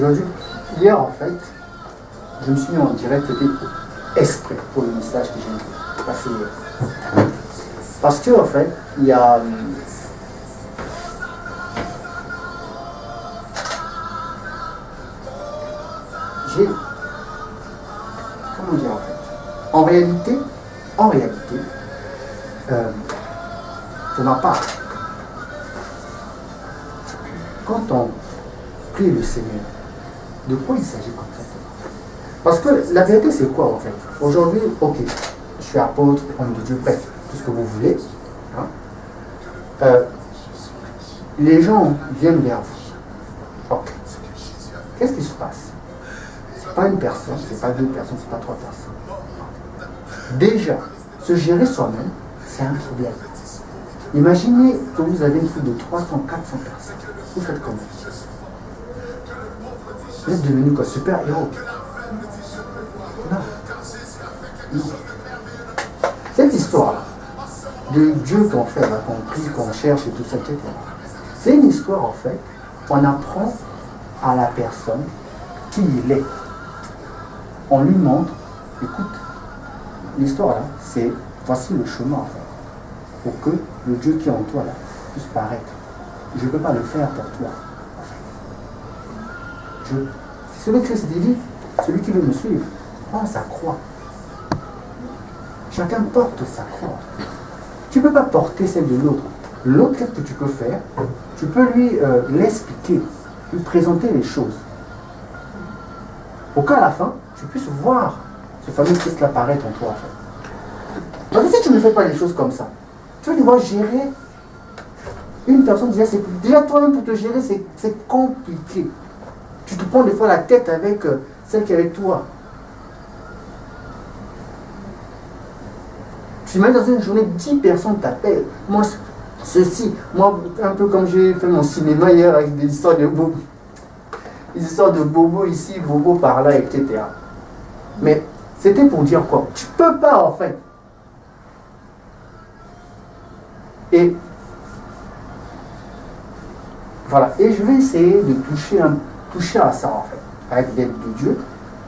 aujourd'hui, hier en fait, je me suis mis en direct, c'était exprès pour le message que j'ai passé hier. Parce que en fait, il y a... Comment dire en fait? En réalité, pour ma part, quand on prie le Seigneur, de quoi il s'agit concrètement? Parce que la vérité, c'est quoi en fait? Aujourd'hui, ok, je suis apôtre, homme de Dieu, bref, tout ce que vous voulez. Hein? Les gens viennent vers vous. Ok. Qu'est-ce qui se passe? C'est pas une personne, c'est pas deux personnes, c'est pas trois personnes. Déjà, se gérer soi-même, c'est un problème. Imaginez que vous avez une foule de 300, 400 personnes. Vous faites comment? Vous êtes devenu quoi? Super-héros? Non. Non. Cette histoire de Dieu qu'on fait, qu'on prie, qu'on cherche et tout ça, etc. C'est une histoire en fait, on apprend à la personne qui il est. On lui montre, écoute, l'histoire là, c'est voici le chemin en fait, pour que le Dieu qui est en toi là puisse paraître. Je ne peux pas le faire pour toi. C'est ce que Christ dit, celui qui veut me suivre, prend sa croix. Chacun porte sa croix. Tu ne peux pas porter celle de l'autre. L'autre, qu'est-ce que tu peux faire? Tu peux lui l'expliquer, lui présenter les choses. Pour qu'à la fin, tu puisses voir ce fameux Christ apparaître en toi. En fait. Donc si tu ne fais pas les choses comme ça, tu vas devoir gérer une personne. Déjà toi-même pour te gérer, c'est compliqué. Tu te prends des fois la tête avec celle qui est avec toi. Tu mets dans une journée, 10 personnes t'appellent. Moi, ceci, moi, un peu comme j'ai fait mon cinéma hier avec des histoires de bobo. Des histoires de bobo ici, bobo par là, etc. Mais c'était pour dire quoi? Tu peux pas en fait. Et voilà. Et je vais essayer de toucher à ça en fait. Avec l'aide de Dieu,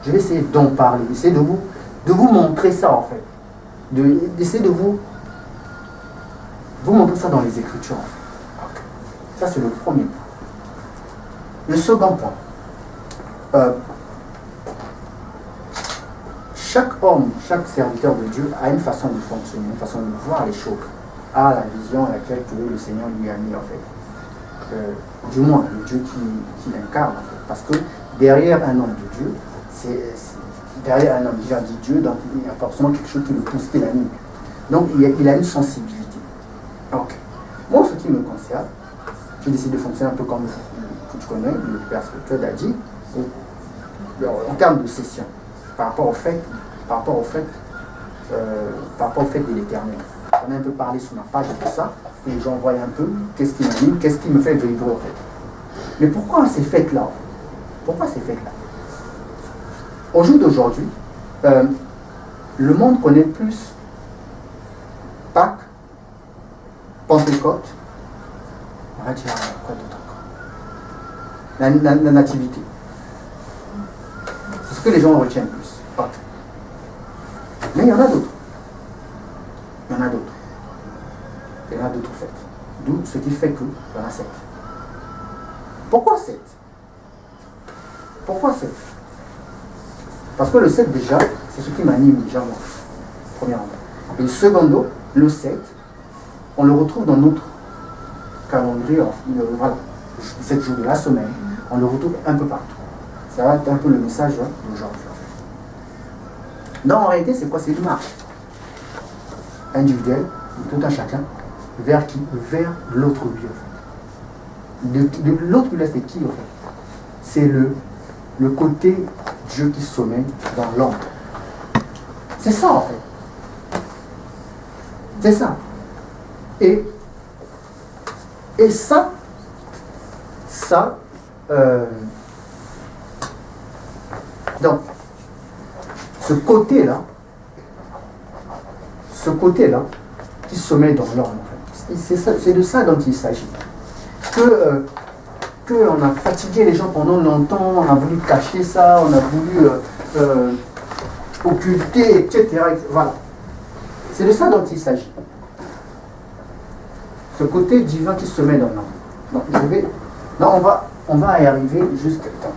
je vais essayer d'en parler, essayer de vous montrer ça en fait. D'essayer de vous montrer ça dans les Écritures en fait. Okay. Ça c'est le premier point. Le second point. Chaque homme, chaque serviteur de Dieu a une façon de fonctionner, une façon de voir les choses, a la vision à laquelle le Seigneur lui a mis en fait. Du moins, le Dieu qui l'incarne en fait. Parce que derrière un homme de Dieu, derrière un homme déjà dit Dieu, donc il y a forcément quelque chose qui le pousse, qui l'anime. Donc il a une sensibilité. Donc, moi, ce qui me concerne, j'ai décidé de fonctionner un peu comme que tu connais, le père spirituel a dit, en termes de session, par rapport au fait de l'éternel. On a un peu parlé sur ma page de tout ça, et j'en voyais un peu qu'est-ce qui m'anime, qu'est-ce qui me fait vibrer en fait. Mais pourquoi ces fêtes-là? Pourquoi ces fêtes-là? Au jour d'aujourd'hui, le monde connaît plus Pâques, Pentecôte, on va dire quoi d'autre encore? La nativité. C'est ce que les gens retiennent plus. Pâques. Mais il y en a d'autres. Il y en a d'autres. Il y en a d'autres fêtes. D'où ce qui fait qu'il y en a 7. Pourquoi 7? Pourquoi 7? Parce que le 7 déjà, c'est ce qui m'anime déjà moi. Premièrement. Et le secondo, le 7, on le retrouve dans notre calendrier, voilà, 7 jours de la semaine, on le retrouve un peu partout. Ça va être un peu le message d'aujourd'hui. Donc en réalité, c'est quoi? C'est une marche individuelle, de tout un chacun, vers qui? Vers l'autre lui en fait. De l'autre lui, c'est qui en fait? C'est le côté Dieu qui sommeille dans l'homme. C'est ça en fait. C'est ça. Et ça, donc, ce côté-là, qui sommeille dans l'homme, en fait, c'est de ça dont il s'agit. Que qu'on a fatigué les gens pendant longtemps, on a voulu cacher ça, on a voulu occulter, etc. Voilà. C'est de ça dont il s'agit. Ce côté divin qui se met dans l'homme. On va y arriver jusqu'à temps.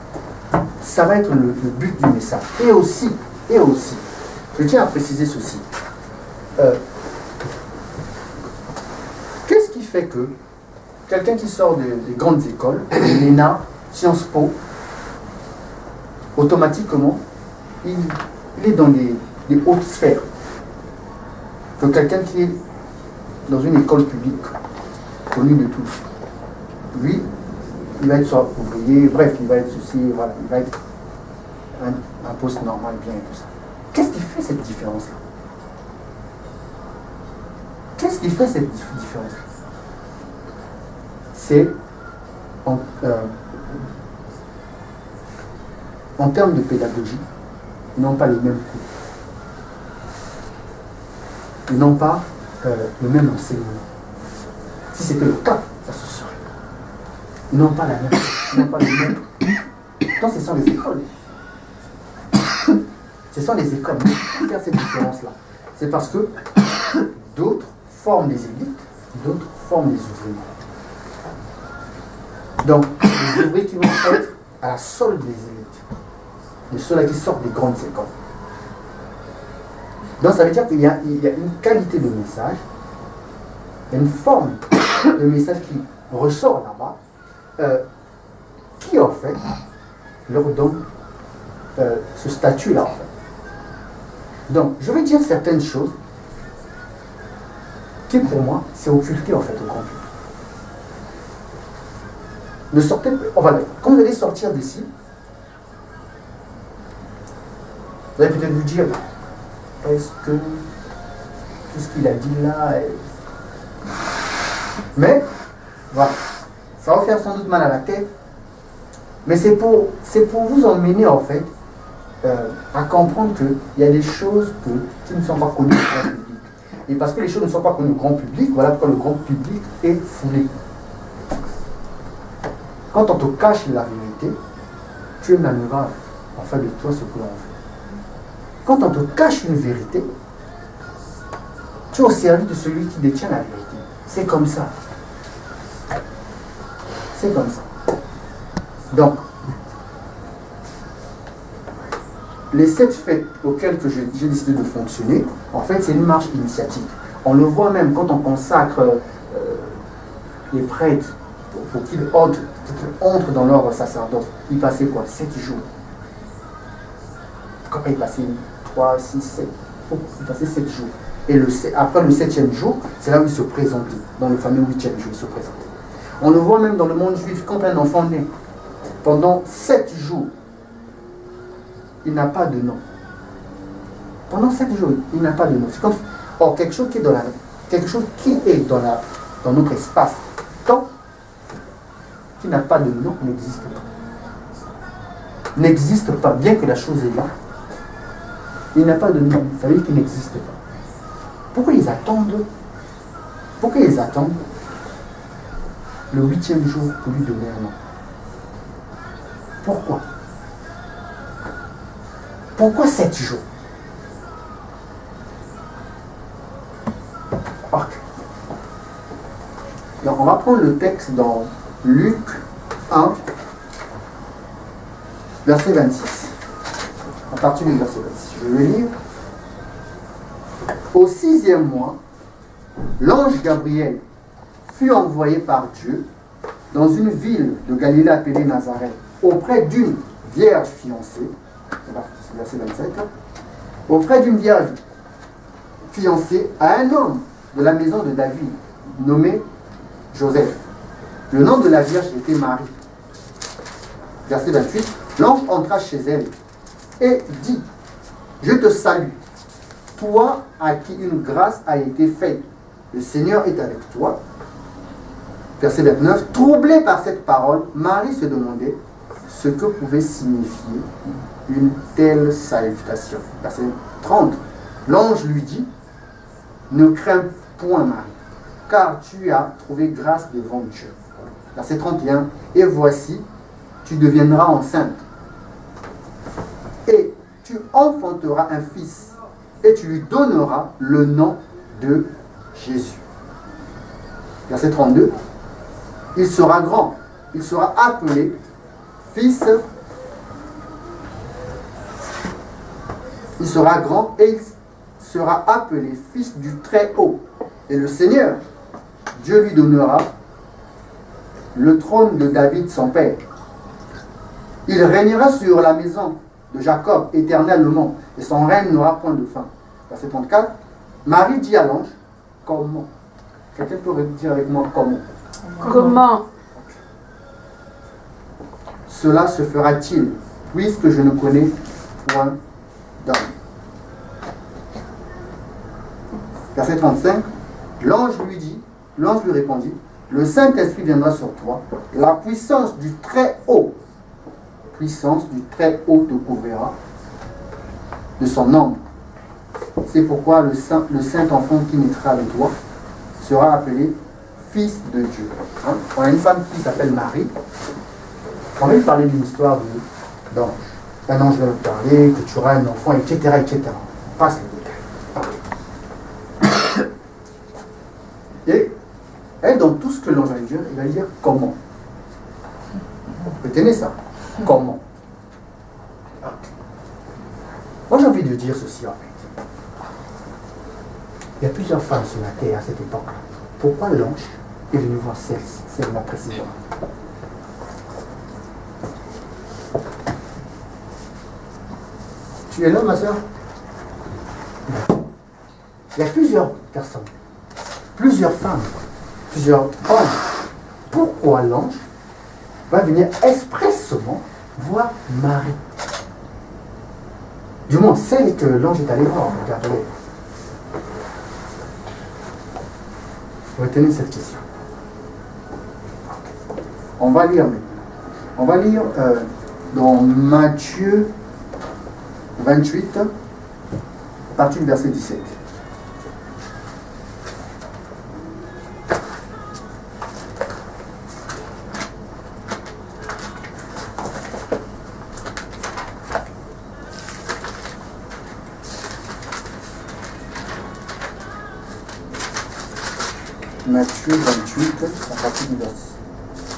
Ça va être le but du message. Et aussi, je tiens à préciser ceci. Qu'est-ce qui fait que quelqu'un qui sort des grandes écoles, l'ENA, Sciences Po, automatiquement, il est dans des hautes sphères que quelqu'un qui est dans une école publique, connue de tous. Lui, il va être soit ouvrier, bref, il va être ceci, voilà, il va être un poste normal, bien et tout ça. Qu'est-ce qui fait cette différence-là? Qu'est-ce qui fait cette différence-là? C'est en termes de pédagogie, ils n'ont pas les mêmes cours. Ils n'ont pas le même enseignement. Si c'était le cas, ça se saurait. Ils n'ont pas la même. Ils n'ont pas le même. Donc ce sont les écoles. Ce sont les écoles. Pourquoi faire cette différence-là? C'est parce que d'autres forment les élites, d'autres forment les ouvriers. Donc, les ouvriers qui vont être à la solde des élites, de ceux-là qui sortent des grandes écoles. Donc, ça veut dire qu'il y a une qualité de message, une forme de message qui ressort là-bas, qui en fait leur donne ce statut-là en fait. Donc, je vais dire certaines choses qui pour moi, c'est occulté en fait au grand public. Ne sortez, quand vous allez sortir d'ici, vous allez peut-être vous dire, est-ce que tout ce qu'il a dit là est... Mais, voilà, ça va faire sans doute mal à la tête, mais c'est pour vous emmener en fait à comprendre qu'il y a des choses qui ne sont pas connues au grand public. Et parce que les choses ne sont pas connues au grand public, voilà pourquoi le grand public est foulé. Quand on te cache la vérité, tu émaneras en fait de toi ce que l'on fait. Quand on te cache une vérité, tu es au service de celui qui détient la vérité. C'est comme ça. C'est comme ça. Donc, les 7 fêtes auxquelles j'ai décidé de fonctionner, en fait, c'est une marche initiatique. On le voit même quand on consacre les prêtres pour qu'ils entrent dans leur sacerdoce. Ils passaient quoi? 7 jours. Pourquoi pas ils passaient 3, 6, 7? Ils passaient 7 jours. Et après le 7e jour, c'est là où ils se présentaient. Dans le fameux 8e jour, ils se présentaient. On le voit même dans le monde juif, quand un enfant naît, pendant 7 jours, il n'a pas de nom. Pendant 7 jours, il n'a pas de nom. C'est comme quelque chose qui est dans notre espace, temps, qui n'a pas de nom, n'existe pas. N'existe pas, bien que la chose est là. Il n'a pas de nom, ça veut dire qu'il n'existe pas. Pourquoi ils attendent le 8e jour pour lui donner un nom? Pourquoi? Pourquoi 7 jours? Ok. Donc on va prendre le texte dans Luc 1, verset 26. À partir du verset 26, je vais le lire. Au 6e mois, l'ange Gabriel fut envoyé par Dieu dans une ville de Galilée appelée Nazareth, auprès d'une vierge fiancée. Verset 27. Auprès d'une vierge fiancée à un homme de la maison de David, nommé Joseph. Le nom de la vierge était Marie. Verset 28. L'ange entra chez elle et dit: Je te salue, toi à qui une grâce a été faite. Le Seigneur est avec toi. Verset 29. Troublée par cette parole, Marie se demandait ce que pouvait signifier une telle salutation. Verset 30. L'ange lui dit: Ne crains point, Marie, car tu as trouvé grâce devant Dieu. Verset 31. Et voici, tu deviendras enceinte. Et tu enfanteras un fils. Et tu lui donneras le nom de Jésus. Verset 32. Il sera grand. Il sera appelé fils. Il sera grand et il sera appelé fils du Très-Haut. Et le Seigneur, Dieu lui donnera le trône de David, son père. Il régnera sur la maison de Jacob éternellement, et son règne n'aura point de fin. Verset 34. Marie dit à l'ange, comment? Quelqu'un peut dire avec moi comment? Comment? Cela se fera-t-il, puisque je ne connais point d'homme? Verset 35. L'ange lui répondit, le Saint-Esprit viendra sur toi, la puissance du Très-Haut te couvrira de son ombre. C'est pourquoi le Saint-Enfant qui naîtra de toi sera appelé Fils de Dieu. Hein? On a une femme qui s'appelle Marie. On va lui parler d'une histoire d'ange. Un ange va nous parler, que tu auras un enfant, etc. etc. On passe les détails. Et elle, dans tout ce que l'ange va lui dire, il va lui dire comment. Retenez ça. Comment. Moi, j'ai envie de dire ceci, en fait. Il y a plusieurs femmes sur la terre à cette époque-là. Pourquoi l'ange est venu voir celle-là précisément? Tu es là, ma soeur? Il y a plusieurs personnes, plusieurs femmes, plusieurs hommes. Pourquoi l'ange va venir expressément voir Marie? Du moins, celle que l'ange est allé voir, regardez. Retenez cette question. On va lire maintenant. On va lire dans Matthieu 28, à partir du verset 17. Matthieu 28,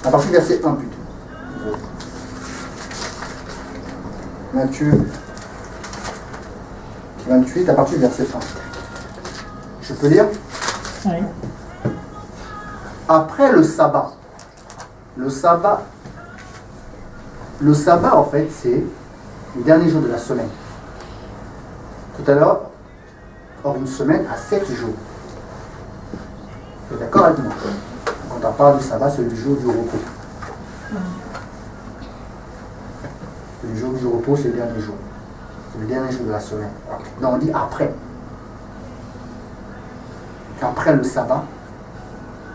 à partir du verset 1 plutôt. Matthieu 28, à partir du verset 1. Je peux lire? Oui. Après le sabbat, le sabbat en fait, c'est le dernier jour de la semaine. Tout à l'heure, or une semaine a 7 jours. Vous êtes d'accord avec moi? Quand on parle du sabbat, c'est le jour du repos. Le jour du repos, c'est le dernier jour. C'est le dernier jour de la semaine. Donc on dit après. Après le sabbat,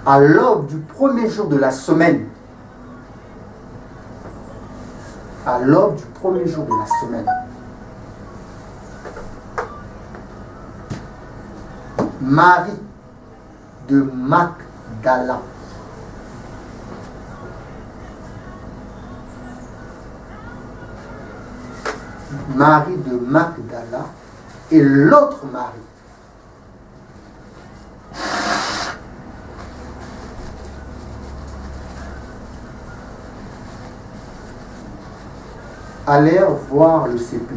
à l'aube du premier jour de la semaine, à l'aube du premier jour de la semaine, Marie de Magdala et l'autre Marie allèrent voir le sépulcre.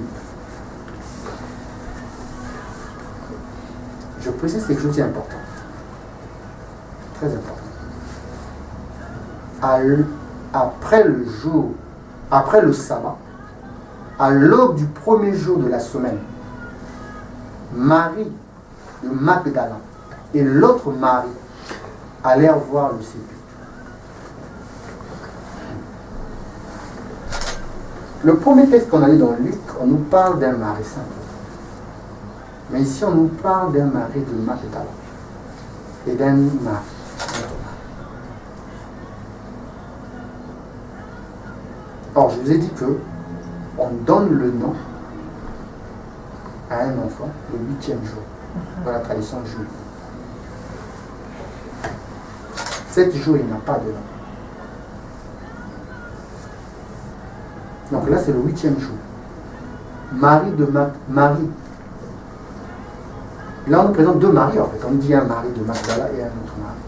Je précise quelque chose qui est important. Très important. Après le sabbat, à l'aube du premier jour de la semaine, Marie de Magdala et l'autre Marie allèrent voir le sépulcre. Le premier texte qu'on a lu dans Luc, on nous parle d'un mari simple. Mais ici, on nous parle d'un mari de Magdala et d'un mari. Or, je vous ai dit que on donne le nom à un enfant le 8e jour, dans la tradition juive. 7 jours, il n'a pas de nom. Donc là, c'est le 8e jour. Marie de Marie. Là, on nous présente deux maris, en fait. On dit un mari de Magdala et un autre mari.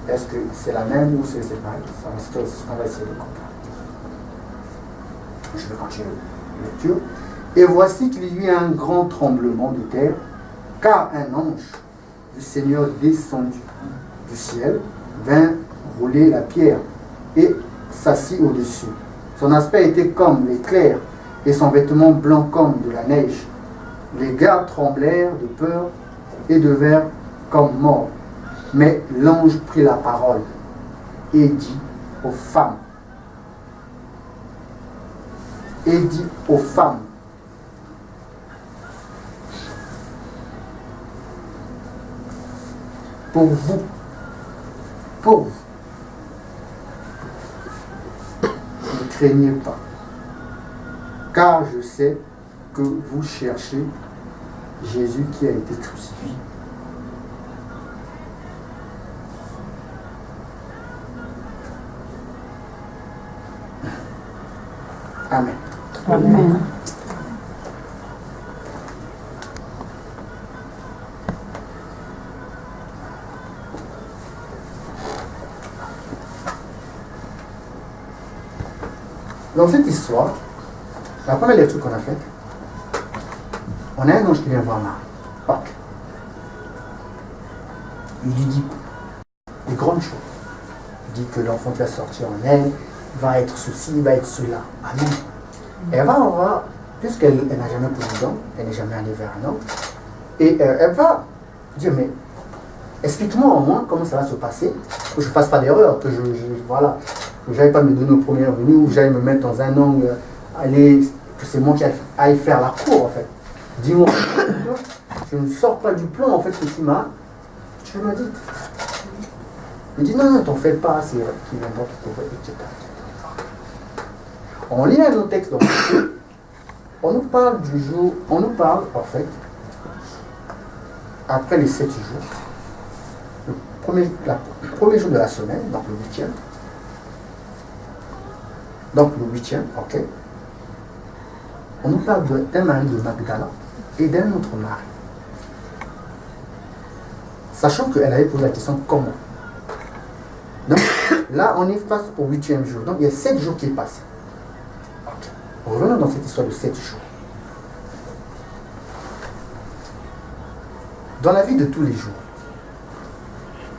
Est-ce que c'est la même ou c'est séparé? C'est ce qu'on va essayer de comprendre. Je vais continuer la lecture. Et voici qu'il y eut un grand tremblement de terre, car un ange du Seigneur descendu du ciel vint rouler la pierre et s'assit au-dessus. Son aspect était comme l'éclair et son vêtement blanc comme de la neige. Les gardes tremblèrent de peur et devinrent comme morts. Mais l'ange prit la parole et dit aux femmes, pour vous, ne craignez pas, car je sais que vous cherchez Jésus qui a été crucifié. Amen. Amen. Dans cette histoire, la première lecture qu'on a faite, on a un ange qui vient voir Marie. Ok. Il lui dit des grandes choses. Il dit que l'enfant qui va sortir en elle va être ceci, va être cela. Amen. Et elle va avoir, puisqu'elle n'a jamais posé d'homme, elle n'est jamais allée vers un homme, et elle va dire, mais explique-moi au moins comment ça va se passer, que je ne fasse pas d'erreur, que voilà, que je n'aille pas me donner au premier venu, ou que j'aille me mettre dans un angle, que c'est moi qui aille faire la cour en fait. Dis-moi, je ne sors pas du plan en fait que tu m'as dit. Il dit non, t'en fais pas, c'est qui viendra qui t'envoie, etc. On lit un autre texte dans le on nous parle du jour, on nous parle en fait, après les 7 jours, le premier jour de la semaine, donc le 8e. Donc le 8e, ok. On nous parle d'un mari de Magdala et d'un autre mari. Sachant qu'elle avait posé la question comment. Donc là, on est face au 8e jour. Donc il y a 7 jours qui passent. Okay. Revenons dans cette histoire de 7 jours. Dans la vie de tous les jours,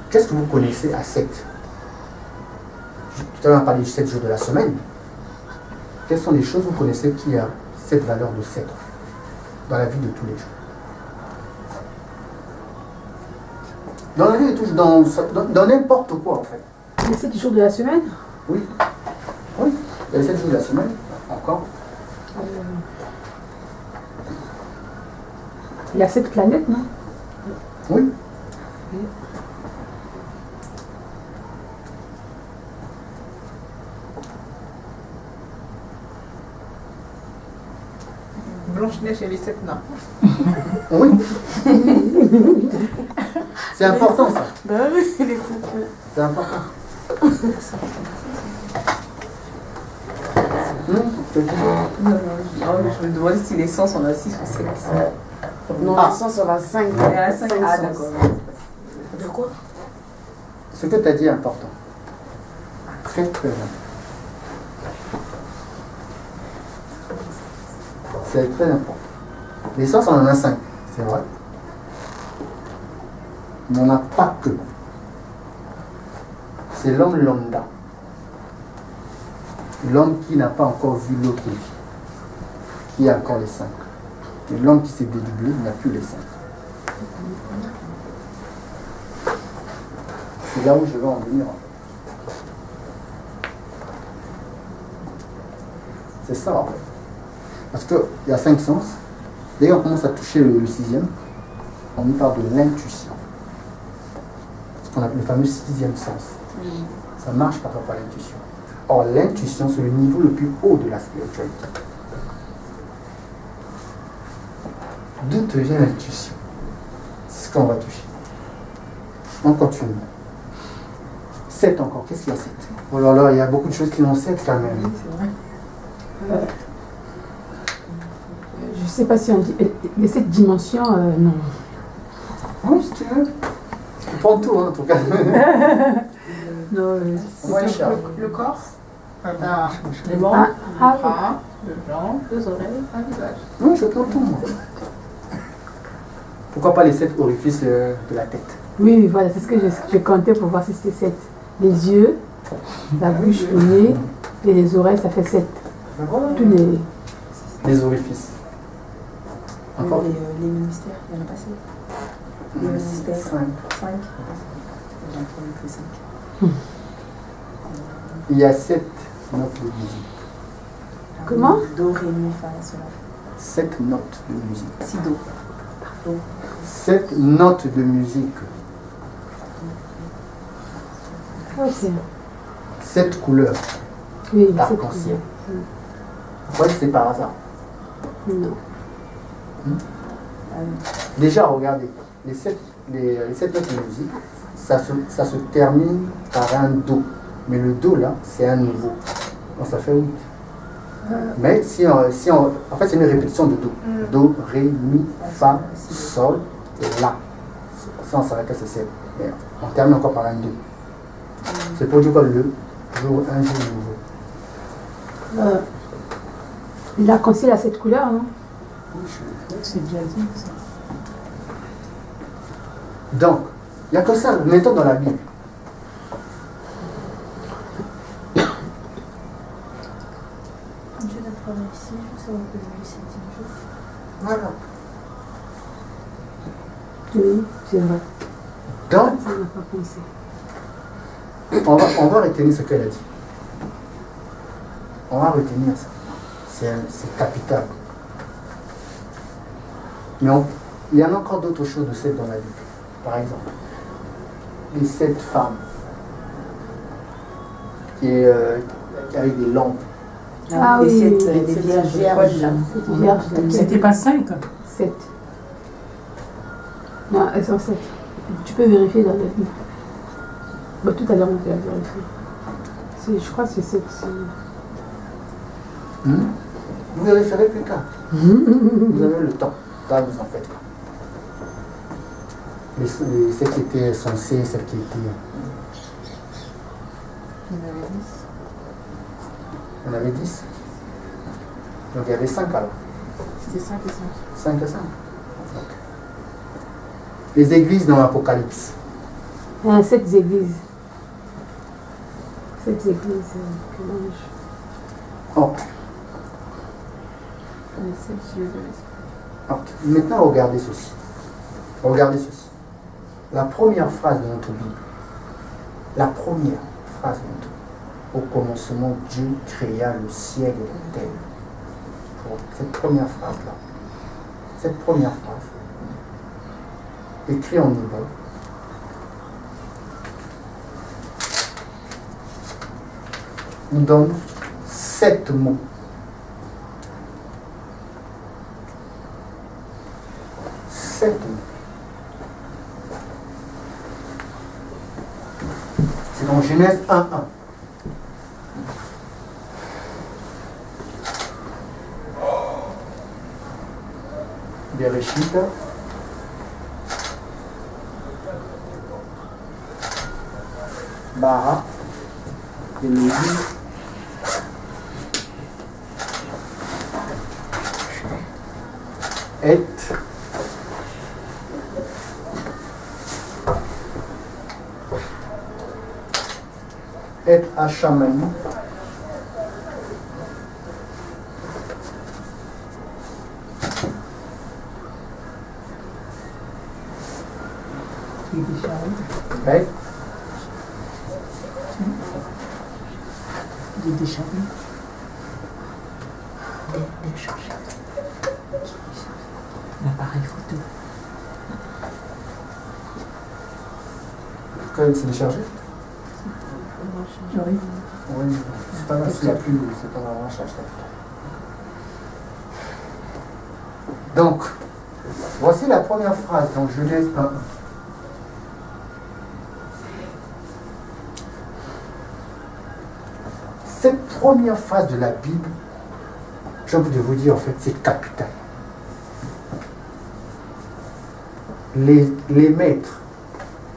qu'est-ce que vous connaissez à 7? Tout à l'heure, on a parlé de 7 jours de la semaine. Quelles sont les choses que vous connaissez qui a cette valeur de 7 dans la vie de tous les jours? Dans la vie de tous les jours, dans n'importe quoi en fait. Les 7 jours de la semaine? Oui. Oui, il y a les 7 jours de la semaine, encore. Il y a 7 planètes, non? Oui. Blanche-Neige et les 7 nains. Oui. C'est important ça. Ben oui, les 7 nains. C'est important. Je me demandais si les 100 sont à 6 ou 7. Non, Ah. les 100 sur la 5. Il y a 5 Ah, sens. d'accord. De quoi? Ce que tu as dit est important. Très très important. C'est très important. Les sens, on en a 5, c'est vrai. Mais on n'a pas que. C'est l'homme lambda. L'homme qui n'a pas encore vu l'autre vie. Qui a encore les 5. Et l'homme qui s'est dédoublé n'a plus les 5. C'est là où je vais en venir. C'est ça en fait. Parce qu'il y a 5 sens. Dès qu'on commence à toucher le 6e, on nous parle de l'intuition. Ce qu'on appelle le fameux 6e sens. Ça marche par rapport à l'intuition. Or, l'intuition, c'est le niveau le plus haut de la spiritualité. D'où te vient l'intuition? C'est ce qu'on va toucher. On continue. 7 encore. Qu'est-ce qu'il y a 7? Oh là là, il y a beaucoup de choses qui ont 7 quand même. Oui, c'est vrai. Je ne sais pas si on dit. Les 7 dimensions, non. Oui, si tu veux. Tu prends tout, hein, en tout cas. Non, Moi, Charles. Le corps, Les ah, membres, ah, bras, deux jambes, deux oreilles, un visage. Oui, je prends tout, moi. Pourquoi pas les 7 orifices de la tête? oui, voilà, c'est ce que je comptais pour voir si c'était 7. Les yeux, la bouche, le nez et les oreilles, ça fait 7. Ben voilà. Tous les. Les orifices. Encore Les ministères, il n'y en a pas 7. Les ministères, 5. 5. J'ai entendu que 5. Il y a 7 notes de musique. Comment? Do, ré, mi, fa, sol. 7 notes de musique. Si, do. 7 notes de musique. Ok. 7 couleurs. Oui, c'est Arc-en-ciel. Vous croyez que c'est par hasard? Non. Déjà, regardez, les 7 notes de musique, ça se termine par un Do. Mais le Do, là, c'est un nouveau. Donc ça fait 8. Mais si on, en fait, c'est une répétition de Do. Do, Ré, Mi, Fa, Sol et La. Ça, on s'arrête à ce 7. Mais on termine encore par un Do. C'est pour dire quoi, le jour, un jour nouveau. L'arc-en-ciel a 7 couleurs, non? C'est déjà dit, ça. Donc, il n'y a que ça, mettons dans la Bible. Dieu n'a pas réussi, je sais que le 7e jour. Voilà. Oui, c'est vrai. Donc, Ça n'a pas pensé. on va retenir ce qu'elle a dit. On va retenir ça. C'est capital. Mais il y en a encore d'autres choses de 7 dans la Bible. Par exemple, les 7 femmes qui avaient des lampes. Ah les oui, 7 oui, des vierges vierges. là. C'est vierge. C'était pas 5? 7. Non, elles sont 7. Tu peux vérifier dans la Bible. Bah, tout à l'heure, on peut la vérifier. Je crois que c'est 7. Vous vérifierez plus tard. Vous avez le temps. Là, vous en faites pas. Celles qui étaient censées, celles qui étaient. On avait 10. Donc il y avait 5 alors. C'était 5 et 5. 5 et 5. Les églises dans l'Apocalypse. Il y a 7 églises. 7 églises que l'ange. Ok. Les 7 yeux de l'esprit. Ok. Maintenant, regardez ceci. Regardez ceci. La première phrase de notre Bible. La première phrase de notre Bible. Au commencement, Dieu créa le ciel et la terre. Cette première phrase-là. Cette première phrase. Écrite en hébreu. Nous donne 7 mots. 7 mots. C'est dans Genèse 1:1. Bereshit. Bara. Elohim. Et. Et Hachamani. Et. Des charrues. L'appareil photo. Quand même, c'est déchargé. Oui. Oui, c'est pas grave, s'il n'y a plus, c'est pas grave, on cherche ça. Donc, voici la première phrase dans Genèse 1:1. Cette première phrase de la Bible j'ai envie de vous dire, en fait, c'est capital. Les maîtres,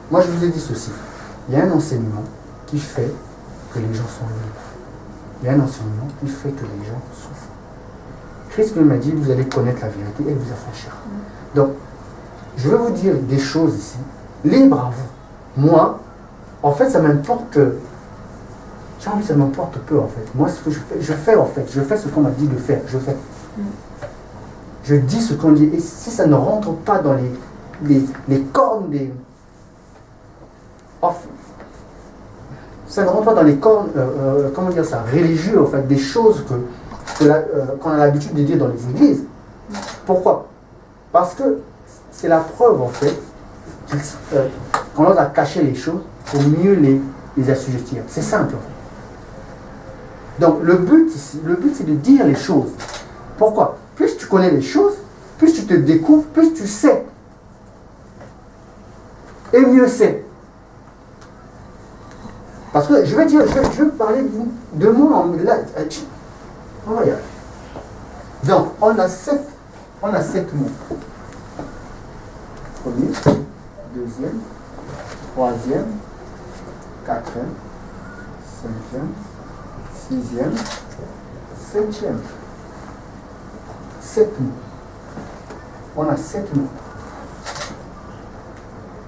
moi je vous ai dit ceci, il y a un enseignement qui fait que les gens sont libres. Il y a un enseignement qui fait que les gens souffrent. Christ m'a dit, vous allez connaître la vérité, elle vous affranchira. Donc, je vais vous dire des choses ici, libre à vous. Moi, en fait, ça m'importe, j'ai envie, ça m'importe peu en fait. Moi, ce que je fais en fait, je fais ce qu'on m'a dit de faire, je fais. Je dis ce qu'on dit, et si ça ne rentre pas dans les cornes des... ça ne rentre pas dans les cornes, comment dire ça, religieux en fait, des choses qu'on a l'habitude de dire dans les églises. Pourquoi? Parce que c'est la preuve en fait qu'on a caché les choses pour mieux les assujettir. C'est simple en fait. Donc le but c'est de dire les choses. Pourquoi? Plus tu connais les choses, plus tu te découvres, plus tu sais. Et mieux c'est. Parce que je vais parler de moi. On va y aller. Donc, on a sept mots. Premier, deuxième, troisième, quatrième, cinquième, sixième, septième. 7 mots. On a 7 mots.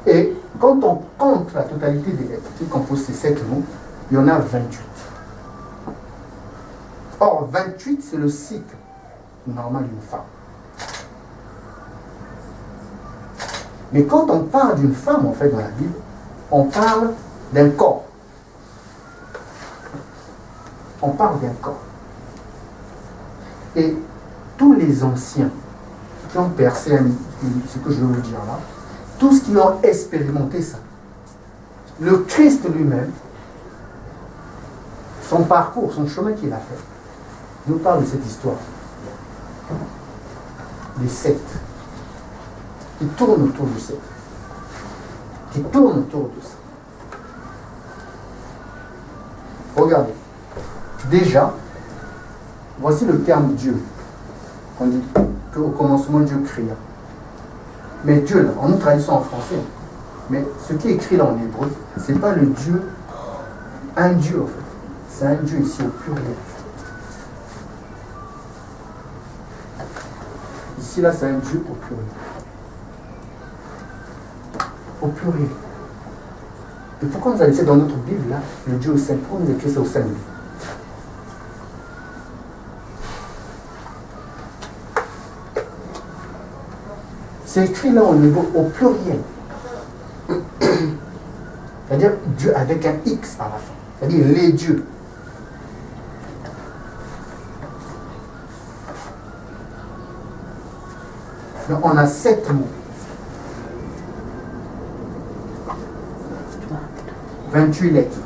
Et quand on compte la totalité des lettres qui composent ces 7 mots, il y en a 28. Or, 28, c'est le cycle normal d'une femme. Mais quand on parle d'une femme, en fait, dans la Bible, on parle d'un corps. On parle d'un corps. Et tous les anciens qui ont percé ce que je veux vous dire là, tous qui ont expérimenté ça, le Christ lui-même, son parcours, son chemin qu'il a fait, nous parle de cette histoire. Les sectes qui tournent autour du secte, qui tournent autour de ça. Regardez, déjà, voici le terme Dieu. On dit qu'au commencement Dieu créa. Mais Dieu, là, on nous traduit ça en français. Mais ce qui est écrit là en hébreu, c'est pas le Dieu, un Dieu en fait. C'est un Dieu ici au pluriel. Ici là, c'est un Dieu au pluriel. Au pluriel. Et pourquoi nous a laissé dans notre Bible là, le Dieu au sein? Pourquoi nous écrit ça au sein? C'est écrit là au niveau au pluriel. C'est-à-dire Dieu avec un X à la fin. C'est-à-dire les dieux. Donc on a 7 mots. 28 lettres.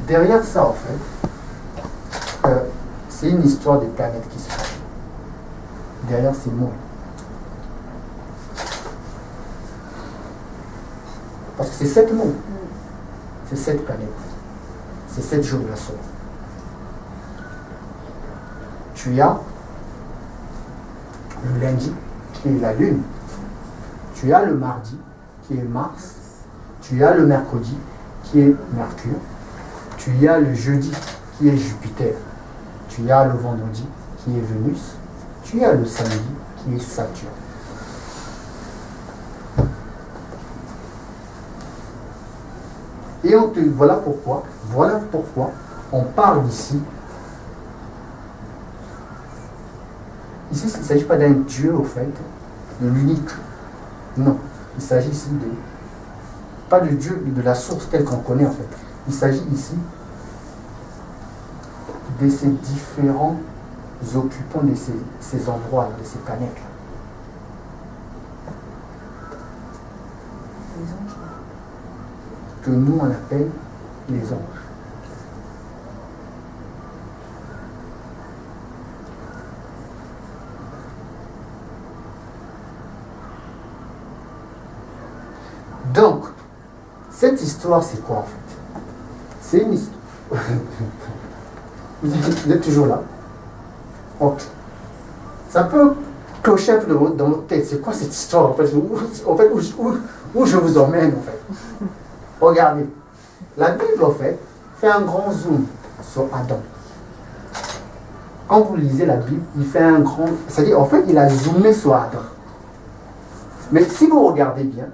Derrière ça, en fait, c'est une histoire des planètes qui se passe. Derrière ces mots. Parce que c'est 7 mots. C'est 7 planètes. C'est 7 jours de la semaine. Tu as le lundi, qui est la Lune. Tu as le mardi, qui est Mars. Tu as le mercredi, qui est Mercure. Tu as le jeudi, qui est Jupiter. Tu as le vendredi, qui est Vénus. Tu as le samedi, qui est Saturne. Et voilà pourquoi on parle ici. Ici, il ne s'agit pas d'un Dieu, au fait, de l'unique. Non, il s'agit ici pas de Dieu de la source telle qu'on connaît, en fait. Il s'agit ici de ces différents occupants de ces endroits, de ces planètes-là. Les anges. Que nous on appelle les anges. Donc, cette histoire, c'est quoi en fait? C'est une histoire. Vous êtes toujours là? Ok. Ça peut clocher un peu dans votre tête. C'est quoi cette histoire en fait? Où je vous emmène en fait? Regardez. La Bible en fait fait un grand zoom sur Adam. Quand vous lisez la Bible, il fait un grand... C'est-à-dire en fait, il a zoomé sur Adam. Mais si vous regardez bien,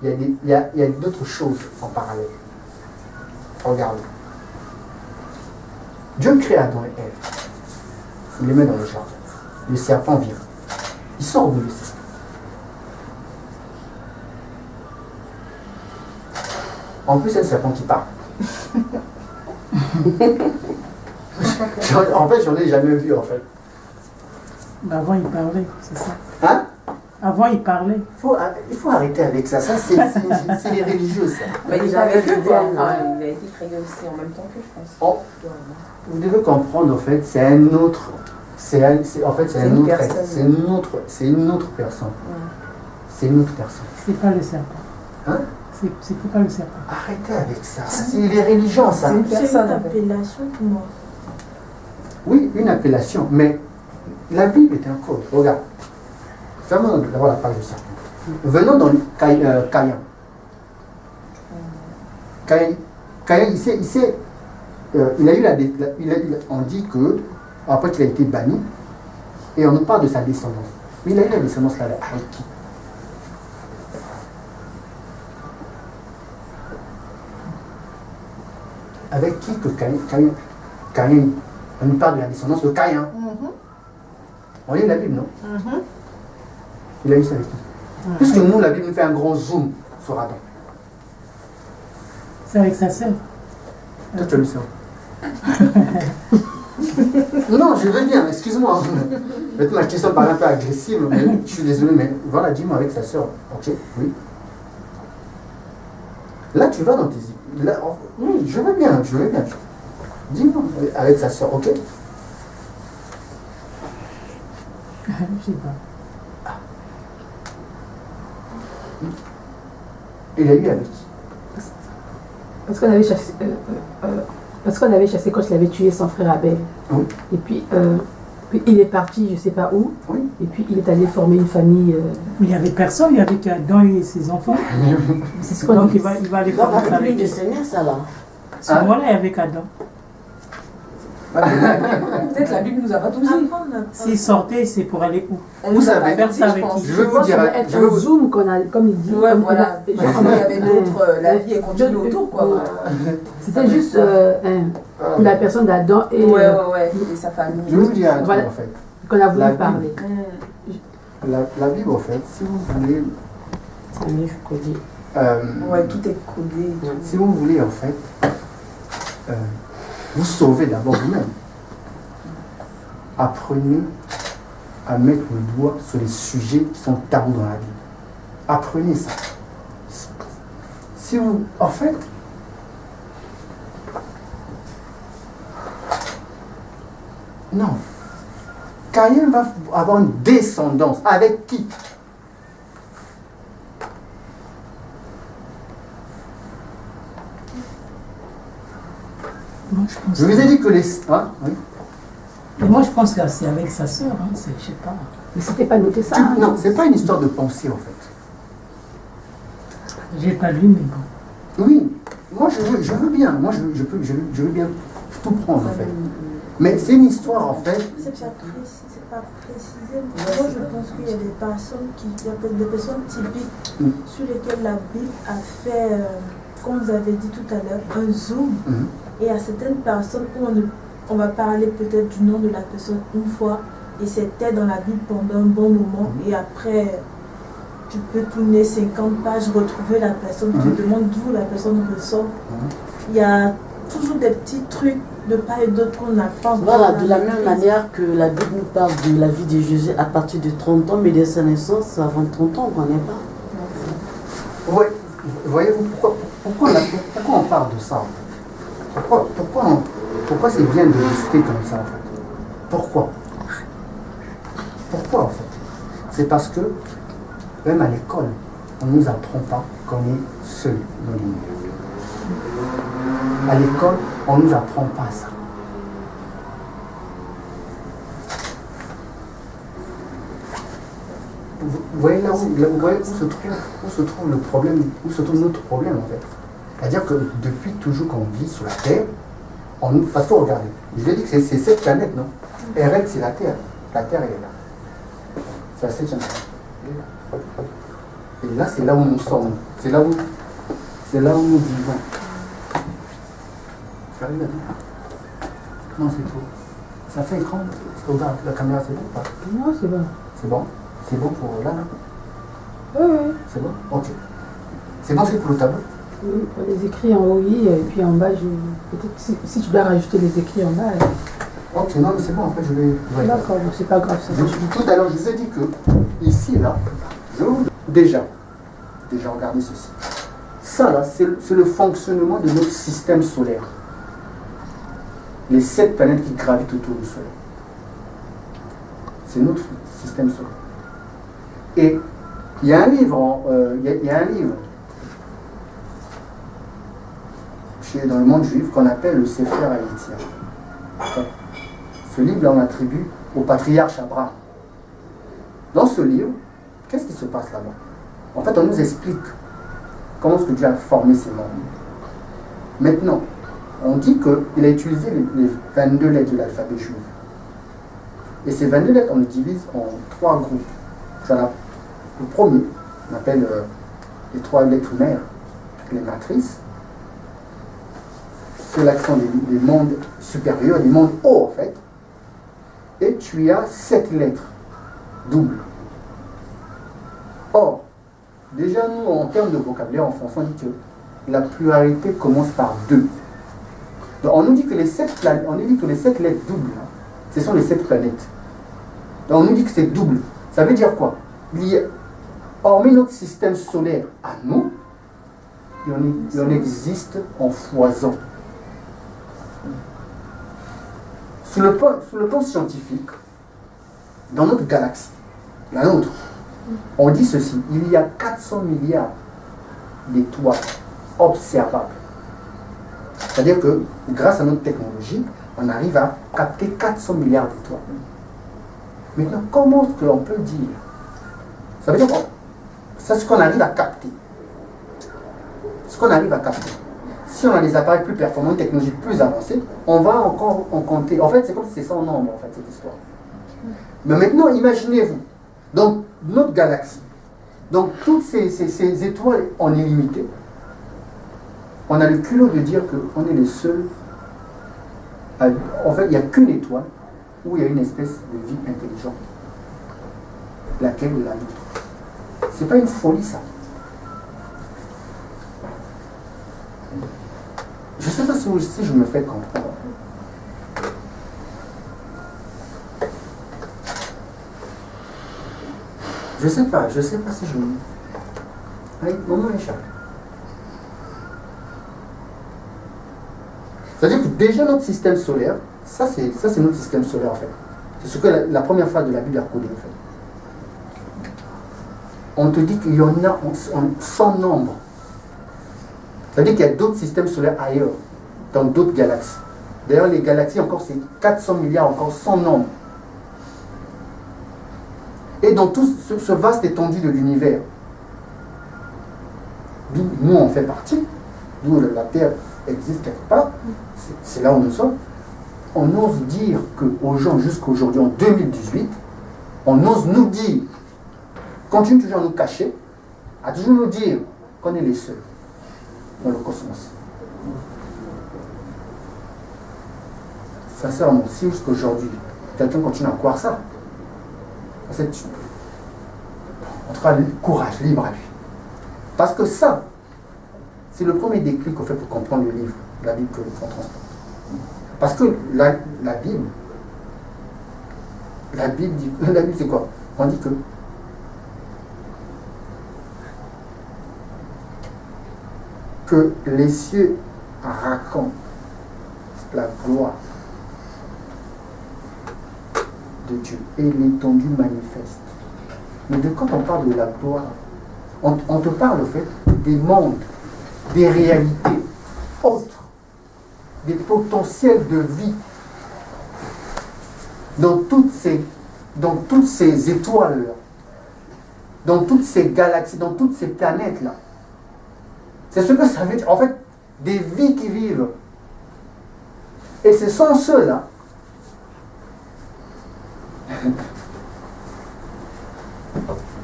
il y a d'autres choses en parallèle. Regardez. Dieu crée Adam et Ève. Il les met dans le jardin. Le serpent vient. Il sort de le serpent. En plus, c'est le serpent qui parle. En fait, j'en ai jamais vu en fait. Mais avant, il parlait, c'est ça. Hein? Avant, il parlait. Il faut arrêter avec ça. Ça, c'est les religieux, ça. Mais il avait vu, quoi. Enfin, il a été créé aussi en même temps que je pense. Oh. Vous devez comprendre, en fait, c'est un autre. C'est un autre être. C'est une autre personne. Ouais. C'est une autre personne. C'est pas le serpent. Hein? C'était pas le serpent. Arrêtez avec ça. C'est les religions, ça. C'est une C'est une personne. En fait. appellation pour moi. Oui, une appellation. Mais la Bible est un code. Regarde. Fermons d'abord la page du serpent. Venons dans Caïn. Caïn, il a eu on dit que après qu'il a été banni, et on nous parle de sa descendance. Mais il a eu la descendance là avec qui? Avec qui que Caïn, on nous parle de la descendance de Caïn. On lit la Bible, non? Il a eu ça avec qui? Puisque nous, la Bible nous fait un grand zoom sur Adam. C'est avec sa sœur. Toi, tu as lu ça? Non, je veux bien, excuse-moi. Maintenant, ma question paraît un peu agressive, mais je suis désolé, mais voilà, dis-moi avec sa soeur. Ok, oui. Là, tu vas dans tes... Là, oui, je veux bien. Dis-moi, avec sa soeur, ok? Je sais pas. Il a eu avec qui? Parce qu'on avait chassé quand il avait tué son frère Abel. Oui. Et puis il est parti, je ne sais pas où. Oui. Et puis il est allé former une famille. Mais il n'y avait personne, il y avait qu'Adam et ses enfants. C'est ce qu'on Donc dit. il va aller Dans former la République avec du eux. Seigneur, ça va. Ce moment-là, il y avait qu'Adam. Peut-être la Bible nous a pas tout dit. Après, on a S'il sortait, c'est pour aller où? On nous a savez, pas faire dit, ça je avec pense. qui? Je veux vous dire... Ça Je va veux être un vous... zoom qu'on a, comme il dit. Ouais, comme voilà. il Parce qu'il y avait d'autres, la vie est continue autour, quoi. C'était juste la personne d'Adam et Ouais. Et sa famille. Je vais vous dire un truc, Voilà. en fait. qu'on a voulu La parler. La Bible, en fait, si vous voulez... C'est un livre codé. Ouais, tout est codé. Si vous voulez, en fait, vous sauvez d'abord vous-même. Apprenez à mettre le doigt sur les sujets qui sont tabous dans la Bible. Apprenez ça. Si vous... En fait... Non. Caïn va avoir une descendance. Avec qui? Moi, je pense Je vous ai dit que les... Hein? Oui. Mais moi, je pense que c'est avec sa sœur. Hein. Je sais pas. Mais c'était pas noté ça. hein. Non, c'est pas une histoire de pensée, en fait. J'ai pas lu, mais bon. Oui, moi je veux bien, moi je veux bien tout prendre en fait. Mais c'est une histoire en fait. C'est pas précisé. Moi, je pense qu'il y a des personnes des personnes typiques sur lesquelles la Bible a fait, comme vous avez dit tout à l'heure, un zoom. Et à certaines personnes où on va parler peut-être du nom de la personne une fois, et c'était dans la Bible pendant un bon moment, et après, tu peux tourner 50 pages, retrouver la personne, tu te demandes d'où la personne ressort. Il y a toujours des petits trucs de part et d'autre qu'on n'a pas encore. Voilà, de la même manière que la Bible nous parle de la vie de Jésus à partir de 30 ans, mais de sa naissance avant 30 ans, on ne connaît pas. Ouais. Voyez-vous pourquoi on parle de ça en fait? Pourquoi c'est bien de discuter comme ça en fait? Pourquoi en fait? C'est parce que même à l'école, on ne nous apprend pas qu'on est seul dans l'univers. À l'école, on ne nous apprend pas ça. Vous voyez là où se trouve le problème, où se trouve notre problème en fait. C'est-à-dire que depuis toujours qu'on vit sur la Terre, parce que regardez, je l'ai dit que c'est cette planète, non? RX c'est la Terre. La Terre elle est là. C'est la septième planète. Et là c'est là où nous sommes. C'est là où nous vivons. Tu arrives à dire? Non, c'est tout. Ça fait écran. Regarde, la caméra c'est bon ou pas? Non, c'est bon. C'est bon? C'est bon pour là, là? Oui, oui. C'est bon? Ok. C'est bon, c'est pour le tableau? Oui, pour les écrits en haut, oui, et puis en bas, peut-être si tu dois rajouter les écrits en bas. Ok, non, mais c'est bon, après je vais. D'accord, bon, c'est pas grave. Ça, Tout à l'heure, je vous ai dit que, ici, là, déjà, regardez ceci. Ça, là, c'est le fonctionnement de notre système solaire. Les 7 planètes qui gravitent autour du Soleil. C'est notre système solaire. Et il y a un livre, dans le monde juif qu'on appelle le Sefer HaYetzirah. Ce livre, on l'attribue au patriarche Abraham. Dans ce livre, qu'est-ce qui se passe là-bas? En fait, on nous explique comment est-ce que Dieu a formé ces mondes. Maintenant, on dit qu'il a utilisé les 22 lettres de l'alphabet juif. Et ces 22 lettres, on les divise en 3 groupes. Le premier, on appelle les 3 lettres mères, les matrices. C'est l'accent des mondes supérieurs, des mondes hauts en fait. Et tu as 7 lettres doubles. Or, déjà nous, en termes de vocabulaire en français, on dit que la pluralité commence par 2. Donc on nous dit que les 7 lettres doubles, là, ce sont les 7 planètes. Donc on nous dit que c'est double. Ça veut dire quoi? Hormis notre système solaire à nous, il en existe en foison. Sur le plan scientifique, dans notre galaxie, la nôtre, on dit ceci, il y a 400 milliards d'étoiles observables. C'est-à-dire que grâce à notre technologie, on arrive à capter 400 milliards d'étoiles. Maintenant, comment est-ce que l'on peut dire? Ça veut dire quoi? C'est ce qu'on arrive à capter. Ce qu'on arrive à capter. Si on a des appareils plus performants, une technologie plus avancée, on va encore en compter. En fait, c'est comme si c'est sans nombre, en fait, cette histoire. Mais maintenant, imaginez-vous, dans notre galaxie, donc toutes ces étoiles en illimité, on a le culot de dire qu'on est les seuls. En fait, il n'y a qu'une étoile où il y a une espèce de vie intelligente. Laquelle est la nôtre. C'est pas une folie, ça. Je ne sais pas si je me fais comprendre. Je sais pas si je me... Allez, moment échappe. C'est-à-dire que déjà notre système solaire, ça c'est notre système solaire en fait. C'est ce que la première phrase de la Bible a codé en fait. On te dit qu'il y en a sans nombre. C'est-à-dire qu'il y a d'autres systèmes solaires ailleurs, dans d'autres galaxies. D'ailleurs, les galaxies, encore, c'est 400 milliards, encore sans nombre. Et dans tout ce vaste étendue de l'univers, d'où nous on fait partie, d'où la Terre existe quelque part, c'est là où nous sommes, on ose dire aux gens jusqu'à aujourd'hui, en 2018, on ose nous dire, continue toujours à nous cacher, à toujours nous dire qu'on est les seuls dans le cosmos. Sincèrement, si jusqu'aujourd'hui, quelqu'un continue à croire ça, en tout cas, courage, libre à lui. Parce que ça, c'est le premier déclic qu'on fait pour comprendre le livre, la Bible que l'on transporte. Parce que la Bible dit, la Bible c'est quoi? On dit que les cieux racontent la gloire de Dieu et l'étendue manifeste. Mais quand on parle de la gloire, on te parle en fait des mondes, des réalités autres, des potentiels de vie dans toutes ces étoiles-là, dans toutes ces galaxies, dans toutes ces planètes-là. C'est ce que ça veut dire. En fait, des vies qui vivent. Et ce sont ceux-là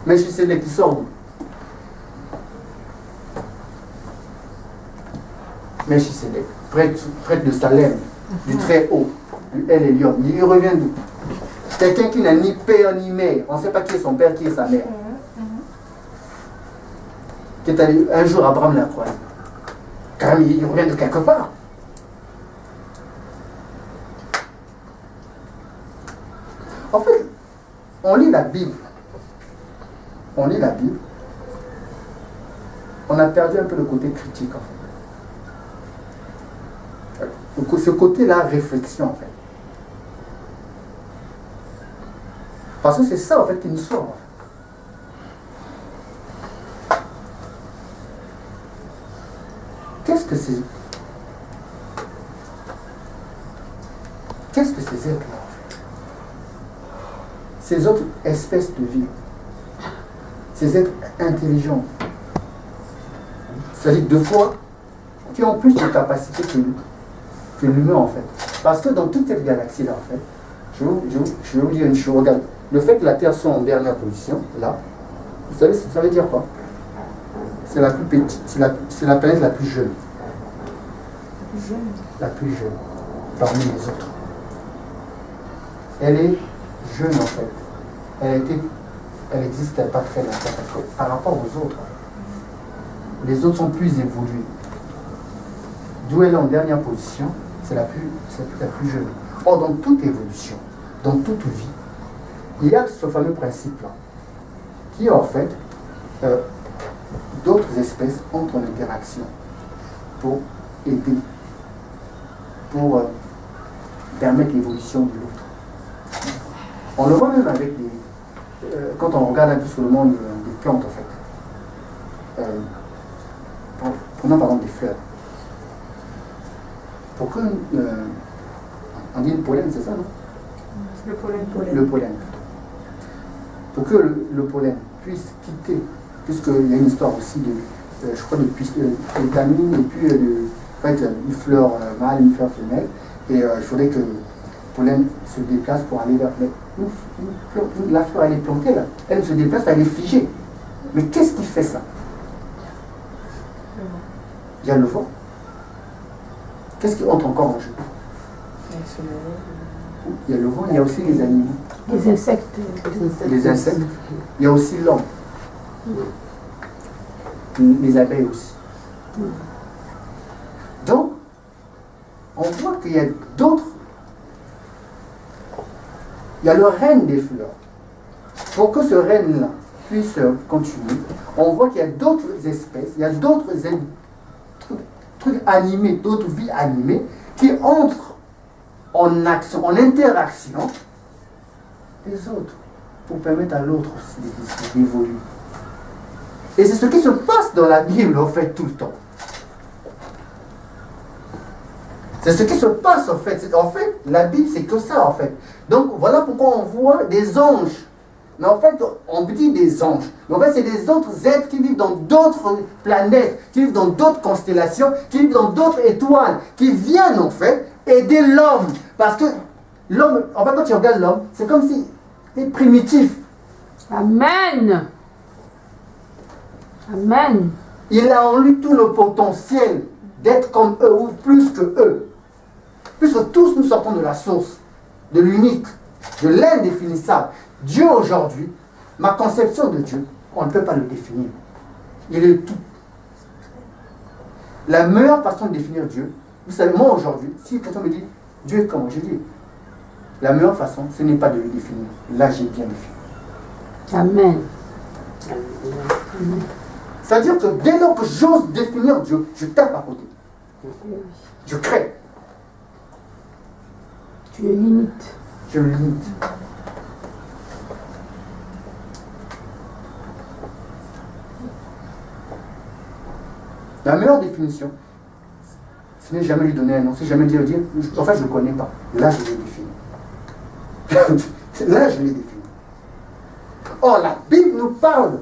mais je sais les qui sortent. Mais je sais les prêtre de Salem, du très haut, du El Elyon. Il revient d'où? Quelqu'un qui n'a ni père ni mère. On ne sait pas qui est son père, qui est sa mère. Qui est allé un jour Abraham l'a croisé. Quand même, il revient de quelque part. En fait, on lit la Bible. On lit la Bible. On a perdu un peu le côté critique, en fait. Ce côté-là, réflexion, en fait. Parce que c'est ça, en fait, qui nous sort. En fait. Qu'est-ce que c'est? Qu'est-ce que ces êtres-là, en fait? Ces autres espèces de vie, ces êtres intelligents, c'est-à-dire deux fois, qui ont plus de capacités que l'humain, en fait. Parce que dans toute cette galaxie-là, en fait, je vais vous dire une chose. Regarde, le fait que la Terre soit en dernière position, là, vous savez, ça veut dire quoi? C'est la plus petite, c'est la planète la plus jeune. La plus jeune parmi les autres. Elle est jeune, en fait. Elle n'existe pas très longtemps par rapport aux autres. Les autres sont plus évolués. D'où elle est en dernière position, c'est la plus jeune. Or, dans toute évolution, dans toute vie, il y a ce fameux principe-là, qui en fait, d'autres espèces entrent en interaction pour aider, pour permettre l'évolution de l'autre. On le voit même avec quand on regarde un peu sur le monde des plantes, en fait. Prenons par exemple des fleurs. Pour que, on dit le pollen, c'est ça, non? Le pollen. Le pollen. Pour que le pollen puisse quitter, puisqu'il y a une histoire aussi de, je crois, de vitamines et puis en fait, une fleur mâle, une fleur femelle, et il faudrait que le pollen se déplace pour aller vers. Mais la fleur, elle est plantée là, elle se déplace, elle est figée. Mais qu'est-ce qui fait ça? Il y a le vent. Qu'est-ce qui entre encore en jeu? Il y a le vent, il y a aussi les animaux. Les insectes. Les insectes. Il y a aussi l'homme. Les abeilles aussi. Donc, on voit qu'il y a d'autres. Il y a le règne des fleurs. Pour que ce règne-là puisse continuer, on voit qu'il y a d'autres espèces, il y a d'autres trucs animés, d'autres vies animées qui entrent en action, en interaction des autres pour permettre à l'autre aussi d'évoluer. Et c'est ce qui se passe dans la Bible en fait tout le temps. C'est ce qui se passe en fait. En fait, la Bible c'est que ça en fait. Donc voilà pourquoi on voit des anges. Mais en fait, on dit des anges. Mais en fait, c'est des autres êtres qui vivent dans d'autres planètes, qui vivent dans d'autres constellations, qui vivent dans d'autres étoiles, qui viennent en fait aider l'homme. Parce que l'homme, en fait, quand tu regardes l'homme, c'est comme si il est primitif. Amen. Amen. Il a en lui tout le potentiel d'être comme eux ou plus que eux. Puisque tous nous sortons de la source, de l'unique, de l'indéfinissable. Dieu aujourd'hui, ma conception de Dieu, on ne peut pas le définir. Il est tout. La meilleure façon de définir Dieu, vous savez, moi aujourd'hui, si quelqu'un me dit Dieu est comment? Je dis, la meilleure façon, ce n'est pas de le définir. Là, j'ai bien défini. Amen. C'est-à-dire que dès lors que j'ose définir Dieu, je tape à côté. Je crée. Tu le limites. Je le limite. La meilleure définition, ce n'est jamais lui donner un nom, c'est jamais dire, en fait je ne le connais pas. Là, je l'ai défini. Là, je l'ai défini. Or, la Bible nous parle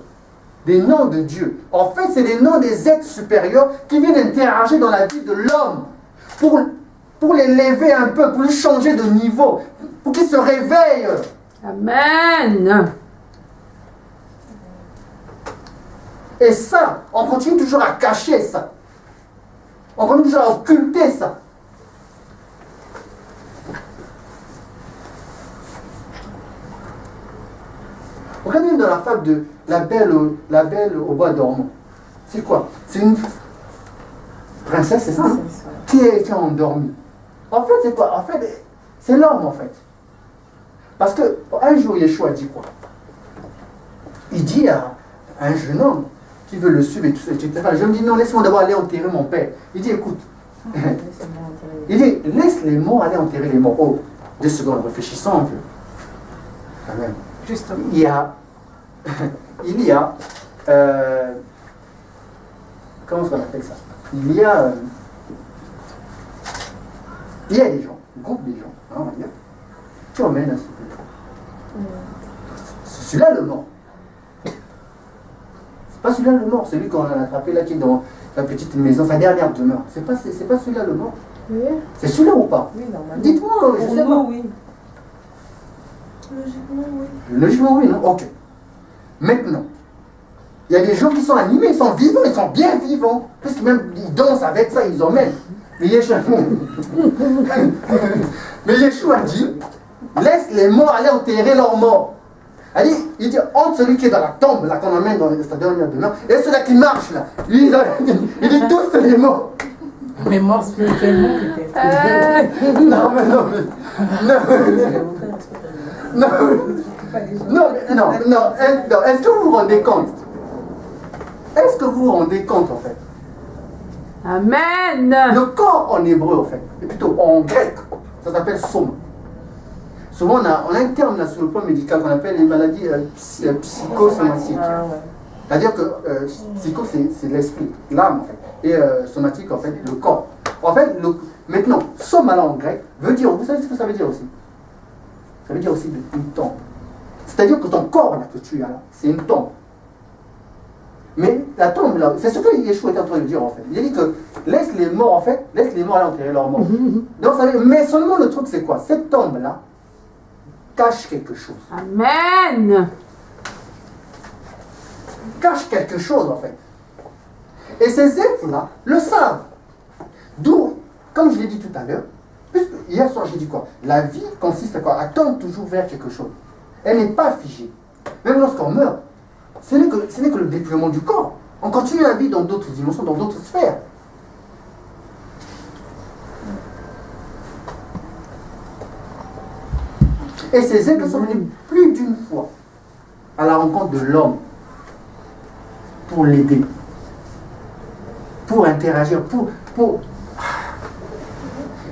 des noms de Dieu. En fait, c'est les noms des êtres supérieurs qui viennent interagir dans la vie de l'homme pour l'élever un peu, pour lui changer de niveau, pour qu'il se réveille. Amen. Et ça, on continue toujours à cacher ça. On continue toujours à occulter ça. Regardez dans la fable de la belle au bois dormant. C'est quoi? C'est une princesse, c'est ça, hein? Qui est endormie. En fait, c'est quoi? En fait, c'est l'homme, en fait. Parce que un jour, Yeshua dit quoi? Il dit à un jeune homme qui veut le suivre et tout ça, etc. Je me dis, non, laisse-moi d'abord aller enterrer mon père. Il dit, écoute, il dit, laisse les morts aller enterrer les morts. Oh, 2 secondes, réfléchissons un peu. Quand même. Justement. Il y a comment est-ce qu'on appelle ça? Il y a des gens, un groupe des gens, hein, on va dire, qui emmènent un sépulcre. C'est celui-là le mort. C'est pas celui-là le mort, celui qu'on a attrapé là qui est dans sa petite maison, sa dernière demeure. C'est pas celui-là le mort. Oui. C'est celui-là ou pas? Oui, normalement. Dites-moi, je sais pas. Oui. Logiquement, oui. Logiquement, oui, non? Ok. Maintenant, il y a des gens qui sont animés, ils sont vivants, ils sont bien vivants. Parce que même ils dansent avec ça, ils emmènent. Mais Yeshua, dit, laisse les morts aller enterrer leurs morts. Il dit, entre celui qui est dans la tombe, là qu'on emmène dans sa dernière demeure, et celui-là qui marche là. Il dit tous les morts. Mais mort spirituellement, peut-être. Non, mais. Non. Est-ce que vous vous rendez compte? Est-ce que vous vous rendez compte en fait? Amen. Le corps en hébreu en fait, et plutôt en grec, ça s'appelle soma. Souvent on a un terme là sur le plan médical qu'on appelle les maladies psychosomatiques. C'est-à-dire que psycho c'est l'esprit, l'âme en fait, et somatique en fait le corps. En fait, maintenant, soma là en grec veut dire, vous savez ce que ça veut dire aussi? Ça veut dire aussi une tombe. C'est-à-dire que ton corps là que tu as là, c'est une tombe. Mais la tombe là, c'est ce que Yeshua est en train de dire en fait. Il a dit que laisse les morts en fait, laisse les morts aller enterrer leurs morts. Donc ça veut, mais seulement le truc c'est quoi? Cette tombe là cache quelque chose. Amen. Cache quelque chose en fait. Et ces êtres là le savent. D'où, comme je l'ai dit tout à l'heure, puisque hier soir j'ai dit quoi? La vie consiste à quoi? À tendre toujours vers quelque chose. Elle n'est pas figée. Même lorsqu'on meurt, ce n'est que le déploiement du corps. On continue la vie dans d'autres dimensions, dans d'autres sphères. Et ces êtres sont venus plus d'une fois à la rencontre de l'homme pour l'aider, pour interagir, pour...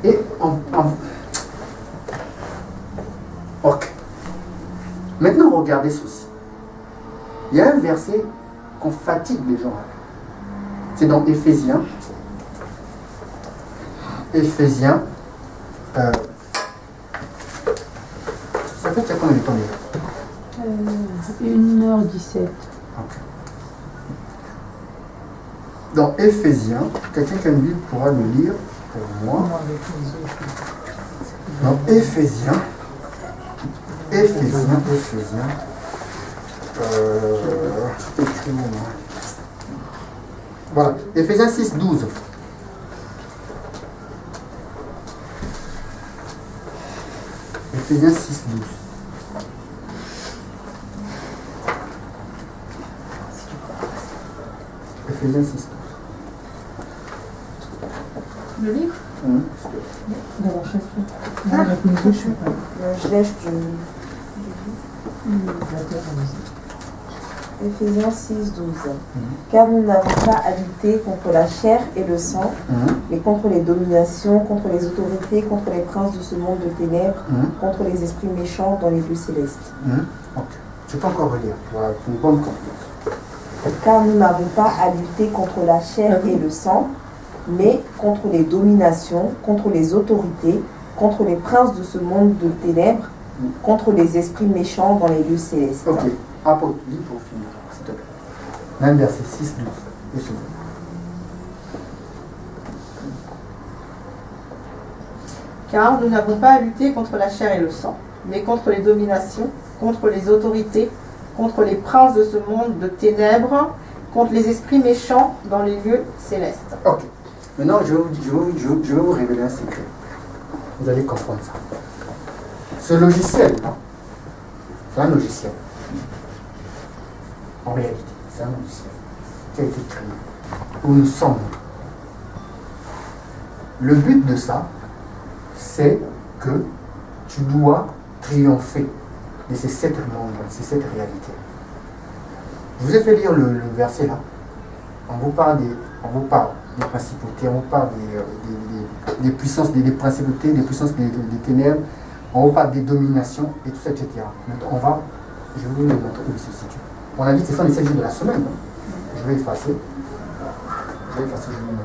Et ok. Maintenant, regardez ceci. Il y a un verset qu'on fatigue les gens. C'est dans Éphésiens. Éphésiens. Ça fait qu'il y a combien de temps déjà 1h17. Ok. Dans Éphésiens, quelqu'un qui a une Bible pourra le lire pour moi. Dans Éphésiens. Écris-moi. Voilà, Éphésiens 6, 12. Éphésiens 6, 12. Éphésiens 6, 12. Le livre? Dans la chaise. Non, avec les deux, je sais pas. Je lèche du Éphésiens 6, 12. Car nous n'avons pas à lutter contre la chair et le sang, mais contre les dominations, contre les autorités, contre les princes de ce monde de ténèbres, contre les esprits méchants dans les lieux célestes. Ok. Tu peux encore relire. Voilà, une bonne compréhension. Car nous n'avons pas à lutter contre la chair et le sang, mais contre les dominations, contre les autorités, contre les princes de ce monde de ténèbres, contre les esprits méchants dans les lieux célestes. Ok. Apôtre, lis pour finir, s'il te plaît. Même verset 6, 12. Et suivant. Car nous n'avons pas à lutter contre la chair et le sang, mais contre les dominations, contre les autorités, contre les princes de ce monde de ténèbres, contre les esprits méchants dans les lieux célestes. Ok. Maintenant, je vais vous révéler un secret. Vous allez comprendre ça. Ce logiciel, c'est un logiciel. En réalité, c'est un logiciel qui a été créé où nous sommes. Le but de ça, c'est que tu dois triompher de ces 7 mondes, ces 7 réalités. Je vous ai fait lire le verset là. On vous parle des principautés, on vous parle des puissances, des principautés, des puissances des ténèbres, on vous parle des dominations et tout ça, etc. Maintenant, je vais vous montrer où il se situe. On a dit que ce sont les 7 jours de la semaine. Je vais effacer. Je vais vous montrer.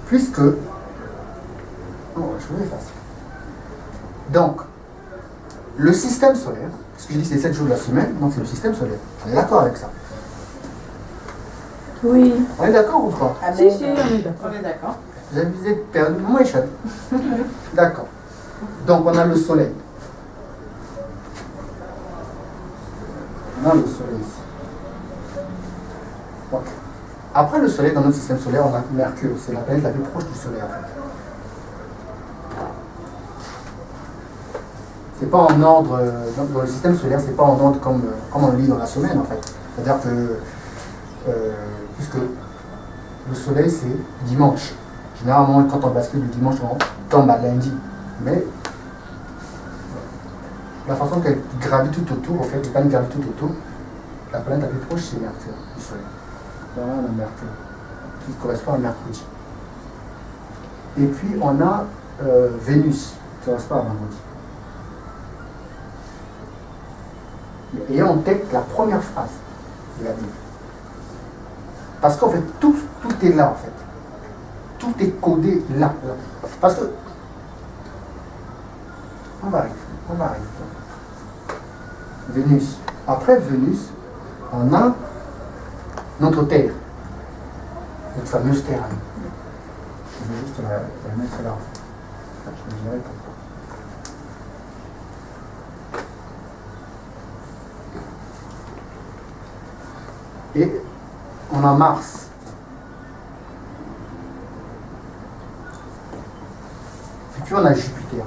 Puisque... Non, je vais effacer. Donc, le système solaire, parce que je dis que c'est 7 jours de la semaine, donc c'est le système solaire. On est d'accord avec ça? Oui. On est d'accord ou pas? Si, si, on est d'accord. On est d'accord. Vous avez perdu, moi échappé. D'accord. Donc on a le soleil. On a le soleil ici. Ok. Après le soleil, dans notre système solaire, on a Mercure. C'est la planète la plus proche du soleil en fait. C'est pas en ordre, dans le système solaire, c'est pas en ordre comme on le lit dans la semaine en fait. C'est-à-dire que, puisque le soleil c'est dimanche. Généralement, quand on bascule du dimanche, on tombe à lundi. Mais la façon qu'elle gravite tout autour, en fait, les planètes gravitent tout autour, la planète la plus proche, c'est Mercure, du soleil. Voilà, on a Mercure, qui correspond à mercredi. Et puis, on a Vénus, qui correspond à vendredi. Et on texte la première phrase de la Bible. Parce qu'en fait, tout est là, en fait. Tout est codé là. Parce que... On va arriver. Vénus. Après Vénus, on a notre Terre. Notre fameuse Terre. Je vais juste la mettre là, en fait. Je vous dirai pourquoi. Et on a Mars. Et puis on a Jupiter.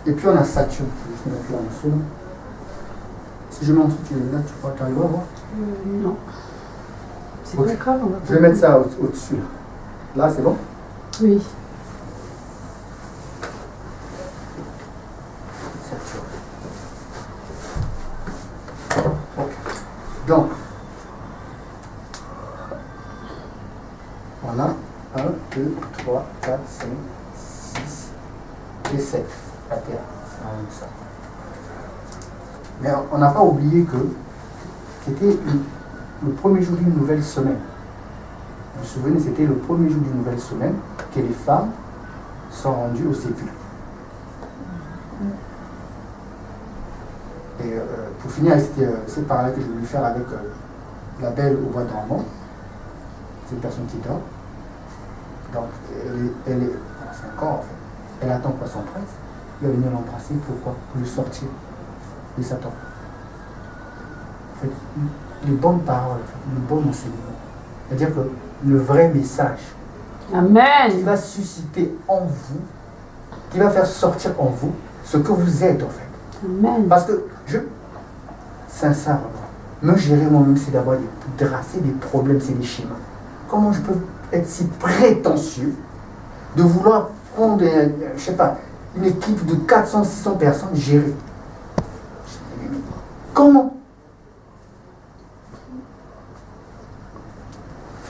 Et puis on a Saturne. Je vais juste mettre là en dessous. Si je montre, là, tu arrives à voir? Non. C'est Ok. pas grave, on va Je vais mettre ça au-dessus. Là, c'est bon? Oui. Saturne. Ok. Donc, on a 1, 2, 3, 4, 5, 6 et 7. La Terre. Ça. Mais on n'a pas oublié que c'était le premier jour d'une nouvelle semaine. Vous vous souvenez, c'était le premier jour d'une nouvelle semaine que les femmes sont rendues au sépulcre. Et pour finir avec cette parallèle que je voulais faire avec la belle au bois dormant, c'est une personne qui dort. Donc, elle est c'est un corps en fait. Elle attend quoi son prince. Il va venir l'embrasser. Pourquoi? Pour le sortir de Satan. En fait, les bonnes paroles, le bon enseignement. C'est-à-dire que le vrai message qui Amen. va susciter en vous, qui va faire sortir en vous ce que vous êtes en fait. Amen. Parce que sincèrement, me gérer moi-même, c'est d'abord c'est des problèmes, c'est des schémas. Comment je peux être si prétentieux de vouloir prendre, je sais pas, une équipe de 400, 600 personnes gérer? Comment?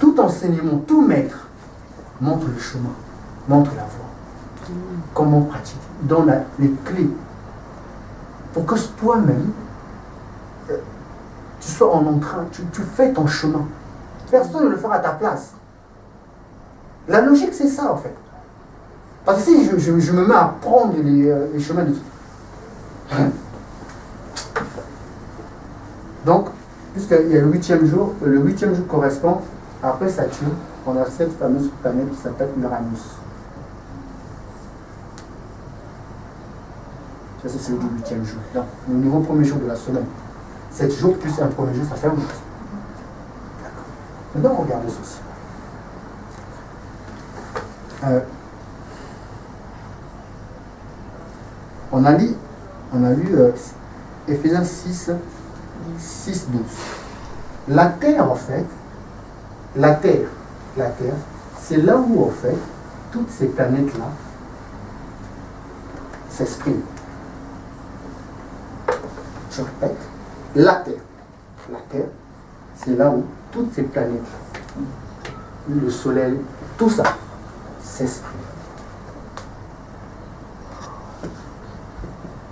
Tout enseignement, tout maître montre le chemin, montre la voie. Comment pratiquer? Donne les clés pour que toi-même, tu sois en train, tu fais ton chemin. Personne ne le fera à ta place. La logique, c'est ça en fait. Parce que si je me mets à prendre les chemins de... Donc, puisqu'il y a le 8e jour correspond, après Saturne, on a cette fameuse planète qui s'appelle Uranus. Ça, c'est celui du 8e jour. Donc, le nouveau premier jour de la semaine. 7 jours plus un premier jour, ça fait 8. D'accord. Maintenant, regardez ceci. On a lu Éphésiens 6, 12. La terre, en fait, la terre, c'est là où, en fait, toutes ces planètes-là s'expriment. Je répète, la terre, c'est là où toutes ces planètes-là, le soleil, tout ça, s'exprime.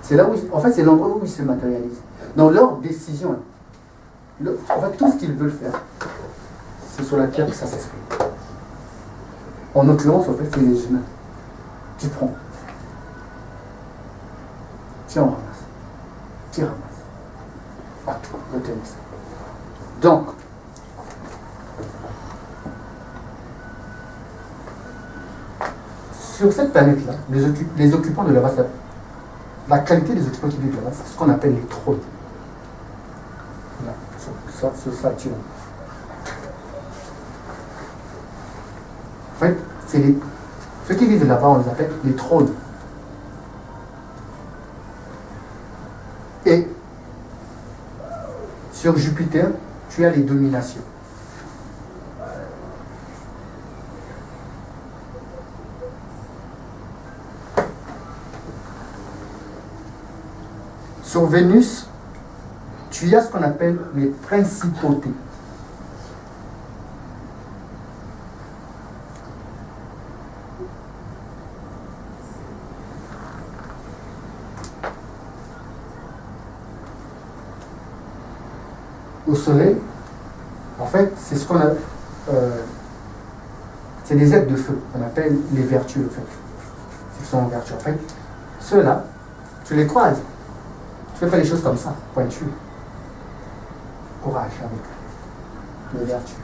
C'est là où, en fait, c'est l'endroit où ils se matérialisent. Dans leurs décisions, en fait, tout ce qu'ils veulent faire, c'est sur la terre que ça s'exprime. En l'occurrence, en fait, c'est les humains. Tu prends. Tu en ramasses. Tu ramasses. À tout, retenez ça. Donc, sur cette planète-là, les occupants de là-bas, la qualité des occupants qui vivent là-bas, c'est ce qu'on appelle les trônes. Là, sur Saturne. En fait, ceux qui vivent là-bas, on les appelle les trônes. Et sur Jupiter, tu as les dominations. Sur Vénus, tu as ce qu'on appelle les principautés. Au Soleil, en fait, c'est ce qu'on a. C'est des êtres de feu, qu'on appelle les vertueux, en fait. Ils sont en vertu. En fait, ceux-là, tu les croises. Tu fais pas les choses comme ça, pointu. Courage avec les vertus.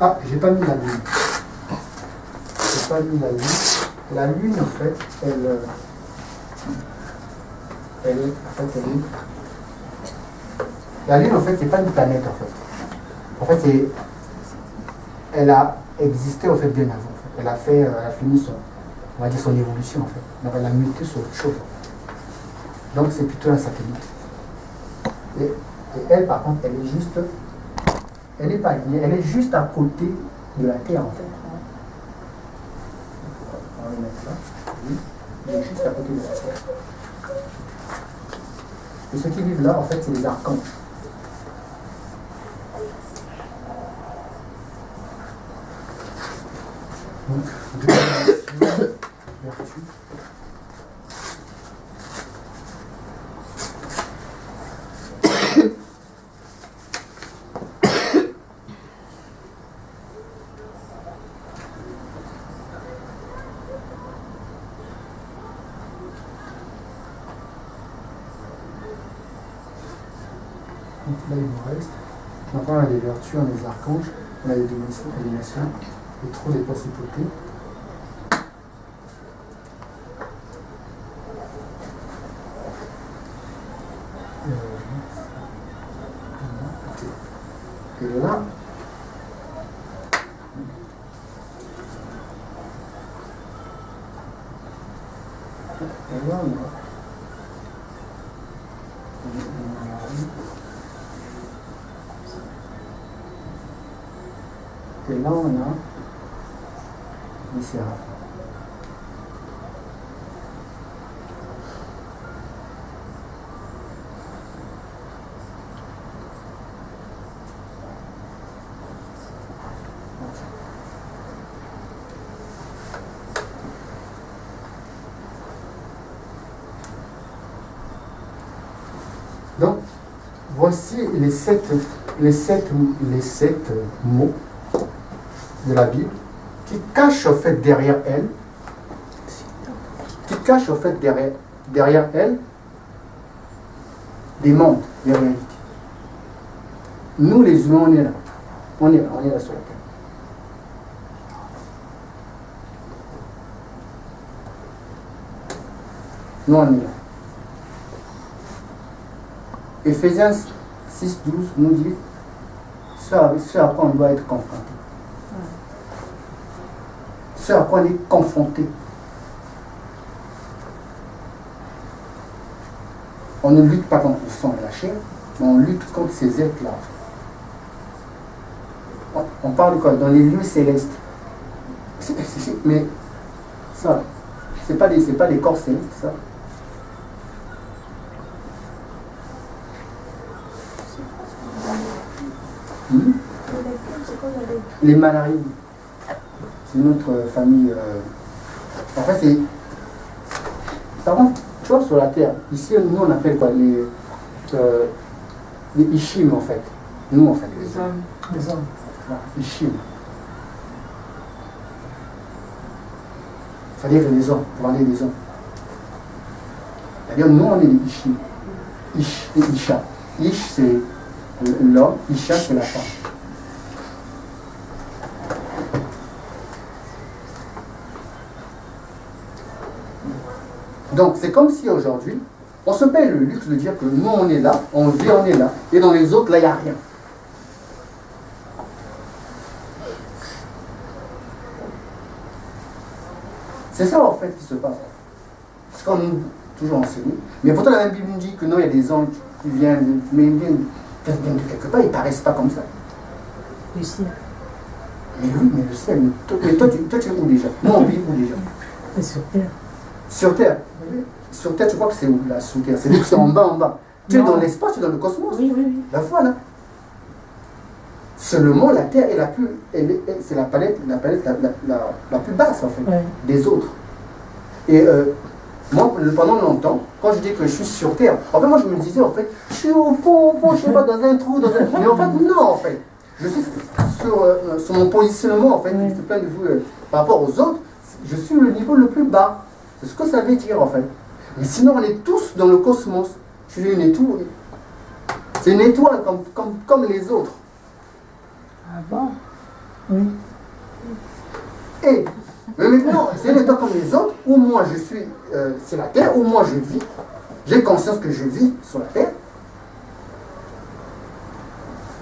Ah, j'ai pas mis la lune. J'ai pas mis la lune. La lune, en fait, elle est. La lune, en fait, c'est pas une planète, en fait. En fait, elle a existé, en fait, bien avant. En fait. Elle a fini on va dire son évolution, en fait. Donc, elle a muté sur autre chose. Donc, c'est plutôt un satellite. Et elle, par contre, elle est juste. Elle n'est pas liée, elle est juste à côté de la Terre, en fait. On va le mettre là. Oui. Elle est juste à côté de la Terre. Et ceux qui vivent là, en fait, c'est les archanges. Donc, vertu. Donc là, il nous reste. Maintenant, on a des vertus, on a des archanges, on a des dominations, et trop des principautés. Et là, et là, on a les séraphins. Donc, voici les sept mots de la Bible qui cachent en fait derrière elle, des mondes, des réalités. Nous les humains, on est là. On est là sur la terre. Nous, on est là. Éphésiens 6, 12 nous dit ce à quoi on doit être confronté. Ce à quoi on est confronté. On ne lutte pas contre le sang et la chair, mais on lutte contre ces êtres-là. On parle de quoi? Dans les lieux célestes. Mais ça, c'est pas des corps célestes, ça. Les Malarides, c'est notre famille. En fait, c'est. Par contre, tu vois, sur la terre, ici, nous on appelle quoi? Les Ishim, en fait. Nous, en fait. Les hommes. Les hommes. Voilà, Ishim. C'est-à-dire les hommes, pour parler des hommes. C'est-à-dire, nous, on est les Ishim. Ish et Isha. Ish, c'est l'homme, Isha, c'est la femme. Donc, c'est comme si aujourd'hui, on se paye le luxe de dire que nous, on est là, on vit, on est là, et dans les autres, là, il n'y a rien. C'est ça, en fait, qui se passe. C'est ce qu'on nous toujours enseigné. Mais pourtant, la même Bible nous dit que non, il y a des anges qui viennent, mais ils viennent de quelque part, ils ne paraissent pas comme ça. Du ciel. Mais oui, mais le ciel, mais toi, tu es où déjà? Nous, on vit où déjà? Et sur terre. Sur Terre. Sur Terre, tu crois que c'est où là, sous Terre? C'est en bas, en bas. Tu es dans l'espace, tu es dans le cosmos. Oui, oui, oui. La foi, là. Seulement, la Terre est la plus. C'est la planète la plus basse, en fait, Ouais. des autres. Et moi, pendant longtemps, quand je dis que je suis sur Terre, en fait, moi, je me disais, en fait, je suis au fond, je sais pas, dans un trou, Mais en fait, non, en fait. Je suis sur mon positionnement, en fait, Ouais. de plein de vue par rapport aux autres, je suis le niveau le plus bas. C'est ce que ça veut dire, en fait. Mais sinon, on est tous dans le cosmos. Je suis une étoile. C'est une étoile comme les autres. Ah bon? Oui. Et, mais maintenant, c'est une étoile comme les autres, où moi je suis, c'est la Terre, où moi je vis. J'ai conscience que je vis sur la Terre.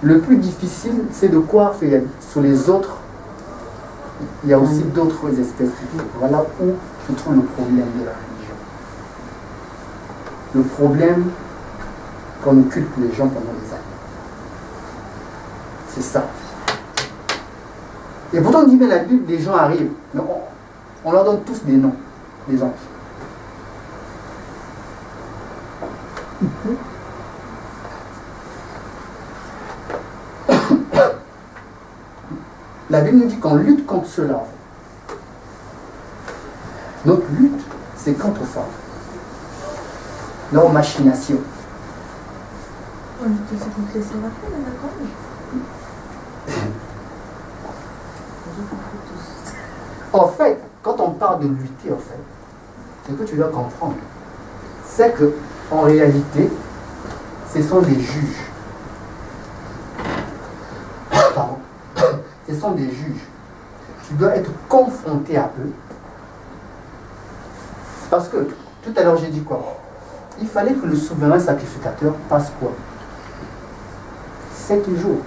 Le plus difficile, c'est de croire que sur les autres, il y a aussi d'autres espèces. Voilà où se trouve le problème de la religion. Le problème qu'on occupe les gens pendant des années. C'est ça. Et pourtant, on dit, mais la Bible, les gens arrivent. Mais on leur donne tous des noms, des anges. La Bible nous dit qu'on lutte contre cela. En fait. Notre lutte, c'est contre ça. Leur machination. On est tous contre les séraphins, d'accord? En fait, quand on parle de lutter, en fait, ce que tu dois comprendre, c'est que en réalité, ce sont des juges. sont des juges, tu dois être confronté à eux. Parce que, tout à l'heure, j'ai dit quoi? Il fallait que le souverain sacrificateur passe quoi? 7 jours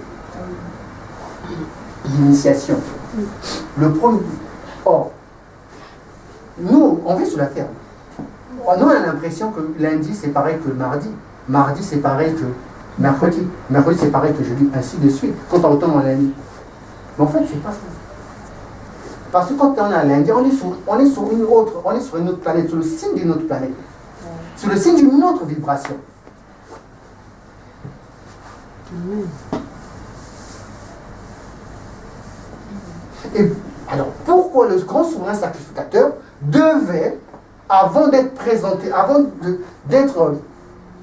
d'initiation. Le premier. Or, nous, on vit sur la terre. Nous, on a l'impression que lundi, c'est pareil que mardi. Mardi, c'est pareil que mercredi. Mercredi, c'est pareil que jeudi, ainsi de suite. Quand on retourne en lundi. Mais en fait, c'est pas ça. Parce que quand on est à lundi, on est sur une autre planète, sur le signe d'une autre planète. Sur le signe d'une autre vibration. Et alors, pourquoi le grand souverain sacrificateur devait, avant d'être présenté, d'être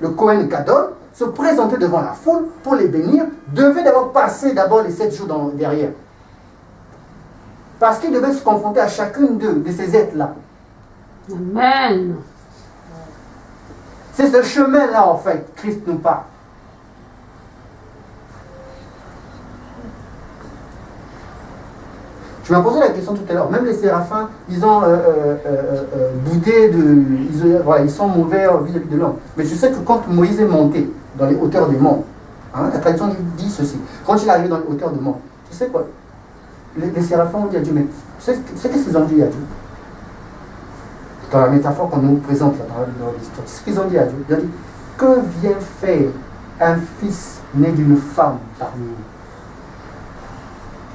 le Kohen Gadol, se présenter devant la foule pour les bénir, devait d'abord passer d'abord les 7 jours derrière. Parce qu'il devait se confronter à chacune de ces êtres-là. Amen. C'est ce chemin-là, en fait, Christ nous parle. Tu m'as posé la question tout à l'heure. Même les séraphins, ils ont douté ils sont mauvais vis-à-vis de l'homme. Mais tu sais que quand Moïse est monté dans les hauteurs des monts, la tradition dit ceci. Quand il est arrivé dans les hauteurs des monts, tu sais quoi? Les séraphins ont dit à Dieu, mais tu sais qu'est-ce qu'ils ont dit à Dieu? Dans la métaphore qu'on nous présente là, dans l'histoire, c'est ce qu'ils ont dit à Dieu. Ils ont dit, que vient faire un fils né d'une femme parmi nous?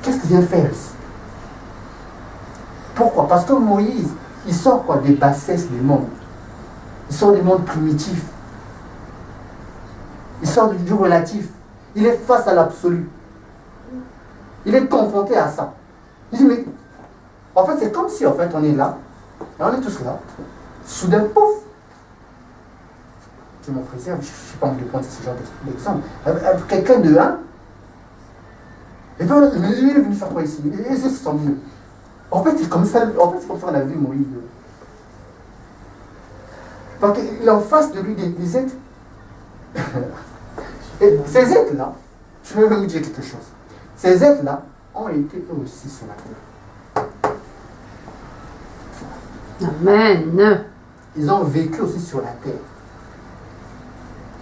Qu'est-ce qu'il vient faire ici? Pourquoi? Parce que Moïse, il sort quoi? Des bassesses du monde. Il sort du monde primitif. Il sort du relatif. Il est face à l'absolu. Il est confronté à ça. Il dit, mais en fait, c'est comme si en fait on est là, et on est tous là. Soudain, pouf! Je m'en préserve, je ne sais pas envie de prendre ce genre d'exemple. Quelqu'un de 1, et puis il est venu faire quoi ici? Et c'est son mieux. En fait, c'est comme ça qu'on a vu Moïse. Parce qu'il est en face de lui des êtres. Et ces êtres-là, je vais vous dire quelque chose. Ces êtres-là ont été eux aussi sur la terre. Amen. Ils ont vécu aussi sur la terre.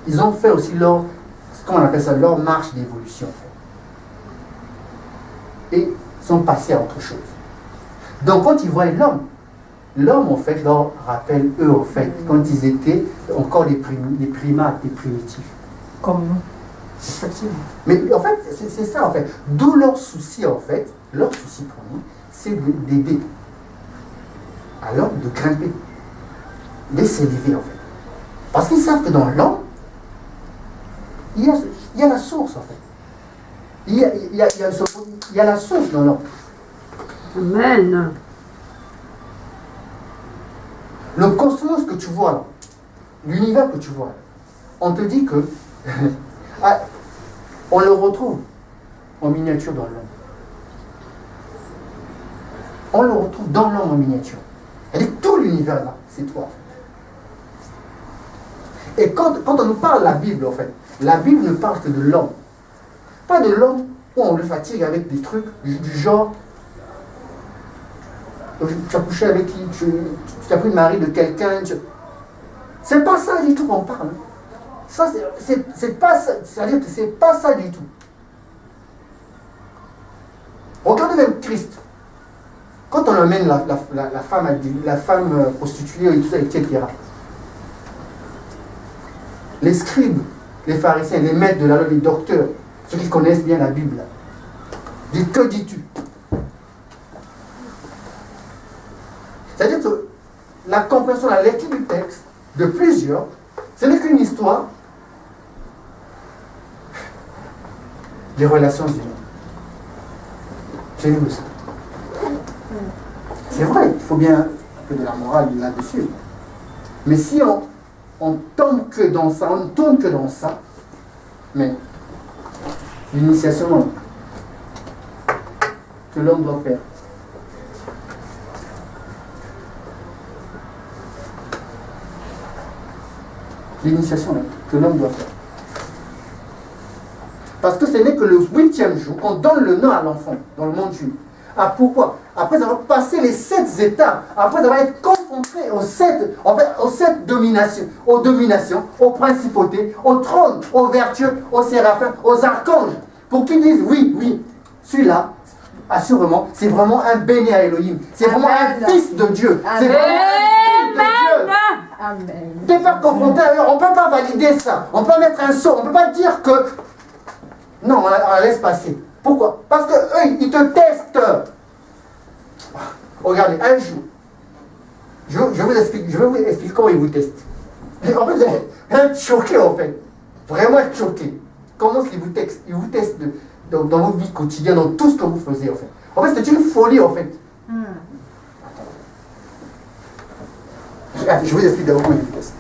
Ils ont fait aussi leur marche d'évolution. Et sont passés à autre chose. Donc quand ils voient l'homme en fait leur rappelle eux en fait, quand ils étaient encore des primates, des primitifs. Comme nous. Effectivement. Mais en fait, c'est ça en fait. D'où leur souci en fait, leur souci pour nous, c'est d'aider. Alors de grimper, de s'élever en fait. Parce qu'ils savent que dans l'homme, il y a la source en fait. Il y a la source dans l'homme. Amen. Le cosmos que tu vois là, l'univers que tu vois là, on te dit que on le retrouve en miniature dans l'homme. On le retrouve dans l'homme en miniature. C'est-à-dire que tout l'univers là, c'est toi. Et quand on nous parle de la Bible, en fait, la Bible ne parle que de l'homme. Pas de l'homme où on le fatigue avec des trucs du genre tu as couché avec qui, tu as pris le mari de quelqu'un. C'est pas ça du tout qu'on parle. Ça, c'est pas ça. C'est-à-dire que c'est pas ça du tout. Regardez même Christ. Quand on emmène la femme prostituée et tout ça, etc. Les scribes, les pharisiens, les maîtres de la loi, les docteurs, ceux qui connaissent bien la Bible, disent que dis-tu? C'est-à-dire que la compréhension, la lecture du texte de plusieurs, ce n'est qu'une histoire des relations humaines. C'est nous ça. C'est vrai, il faut bien un peu de la morale là-dessus. Mais si on tombe que dans ça, on ne tourne que dans ça, mais l'initiation que l'homme doit faire. L'initiation que l'homme doit faire. Parce que ce n'est que le 8e jour qu'on donne le nom à l'enfant dans le monde juif. Ah, pourquoi? Après avoir passé les 7 étapes, après avoir été confronté aux 7 dominations, aux principautés, aux trônes, aux vertueux, aux séraphins, aux archanges, pour qu'ils disent oui, oui, celui-là, assurément, c'est vraiment un béni à Elohim. C'est vraiment un fils de Dieu. C'est vraiment un fils de Dieu. Amen. Tu n'es pas confronté à eux, on ne peut pas valider ça. On peut mettre un saut, on ne peut pas dire que non, on la laisse passer. Pourquoi? Parce que eux, ils te testent. Regardez, un jour, je vais vous expliquer comment ils vous testent. En fait, vous allez être choqué en fait. Vraiment être choqué. Comment est-ce qu'ils vous testent? Ils vous testent dans votre vie quotidienne, dans tout ce que vous faisiez en fait. En fait, c'est une folie en fait. Je vous explique d'abord comment ils vous testent.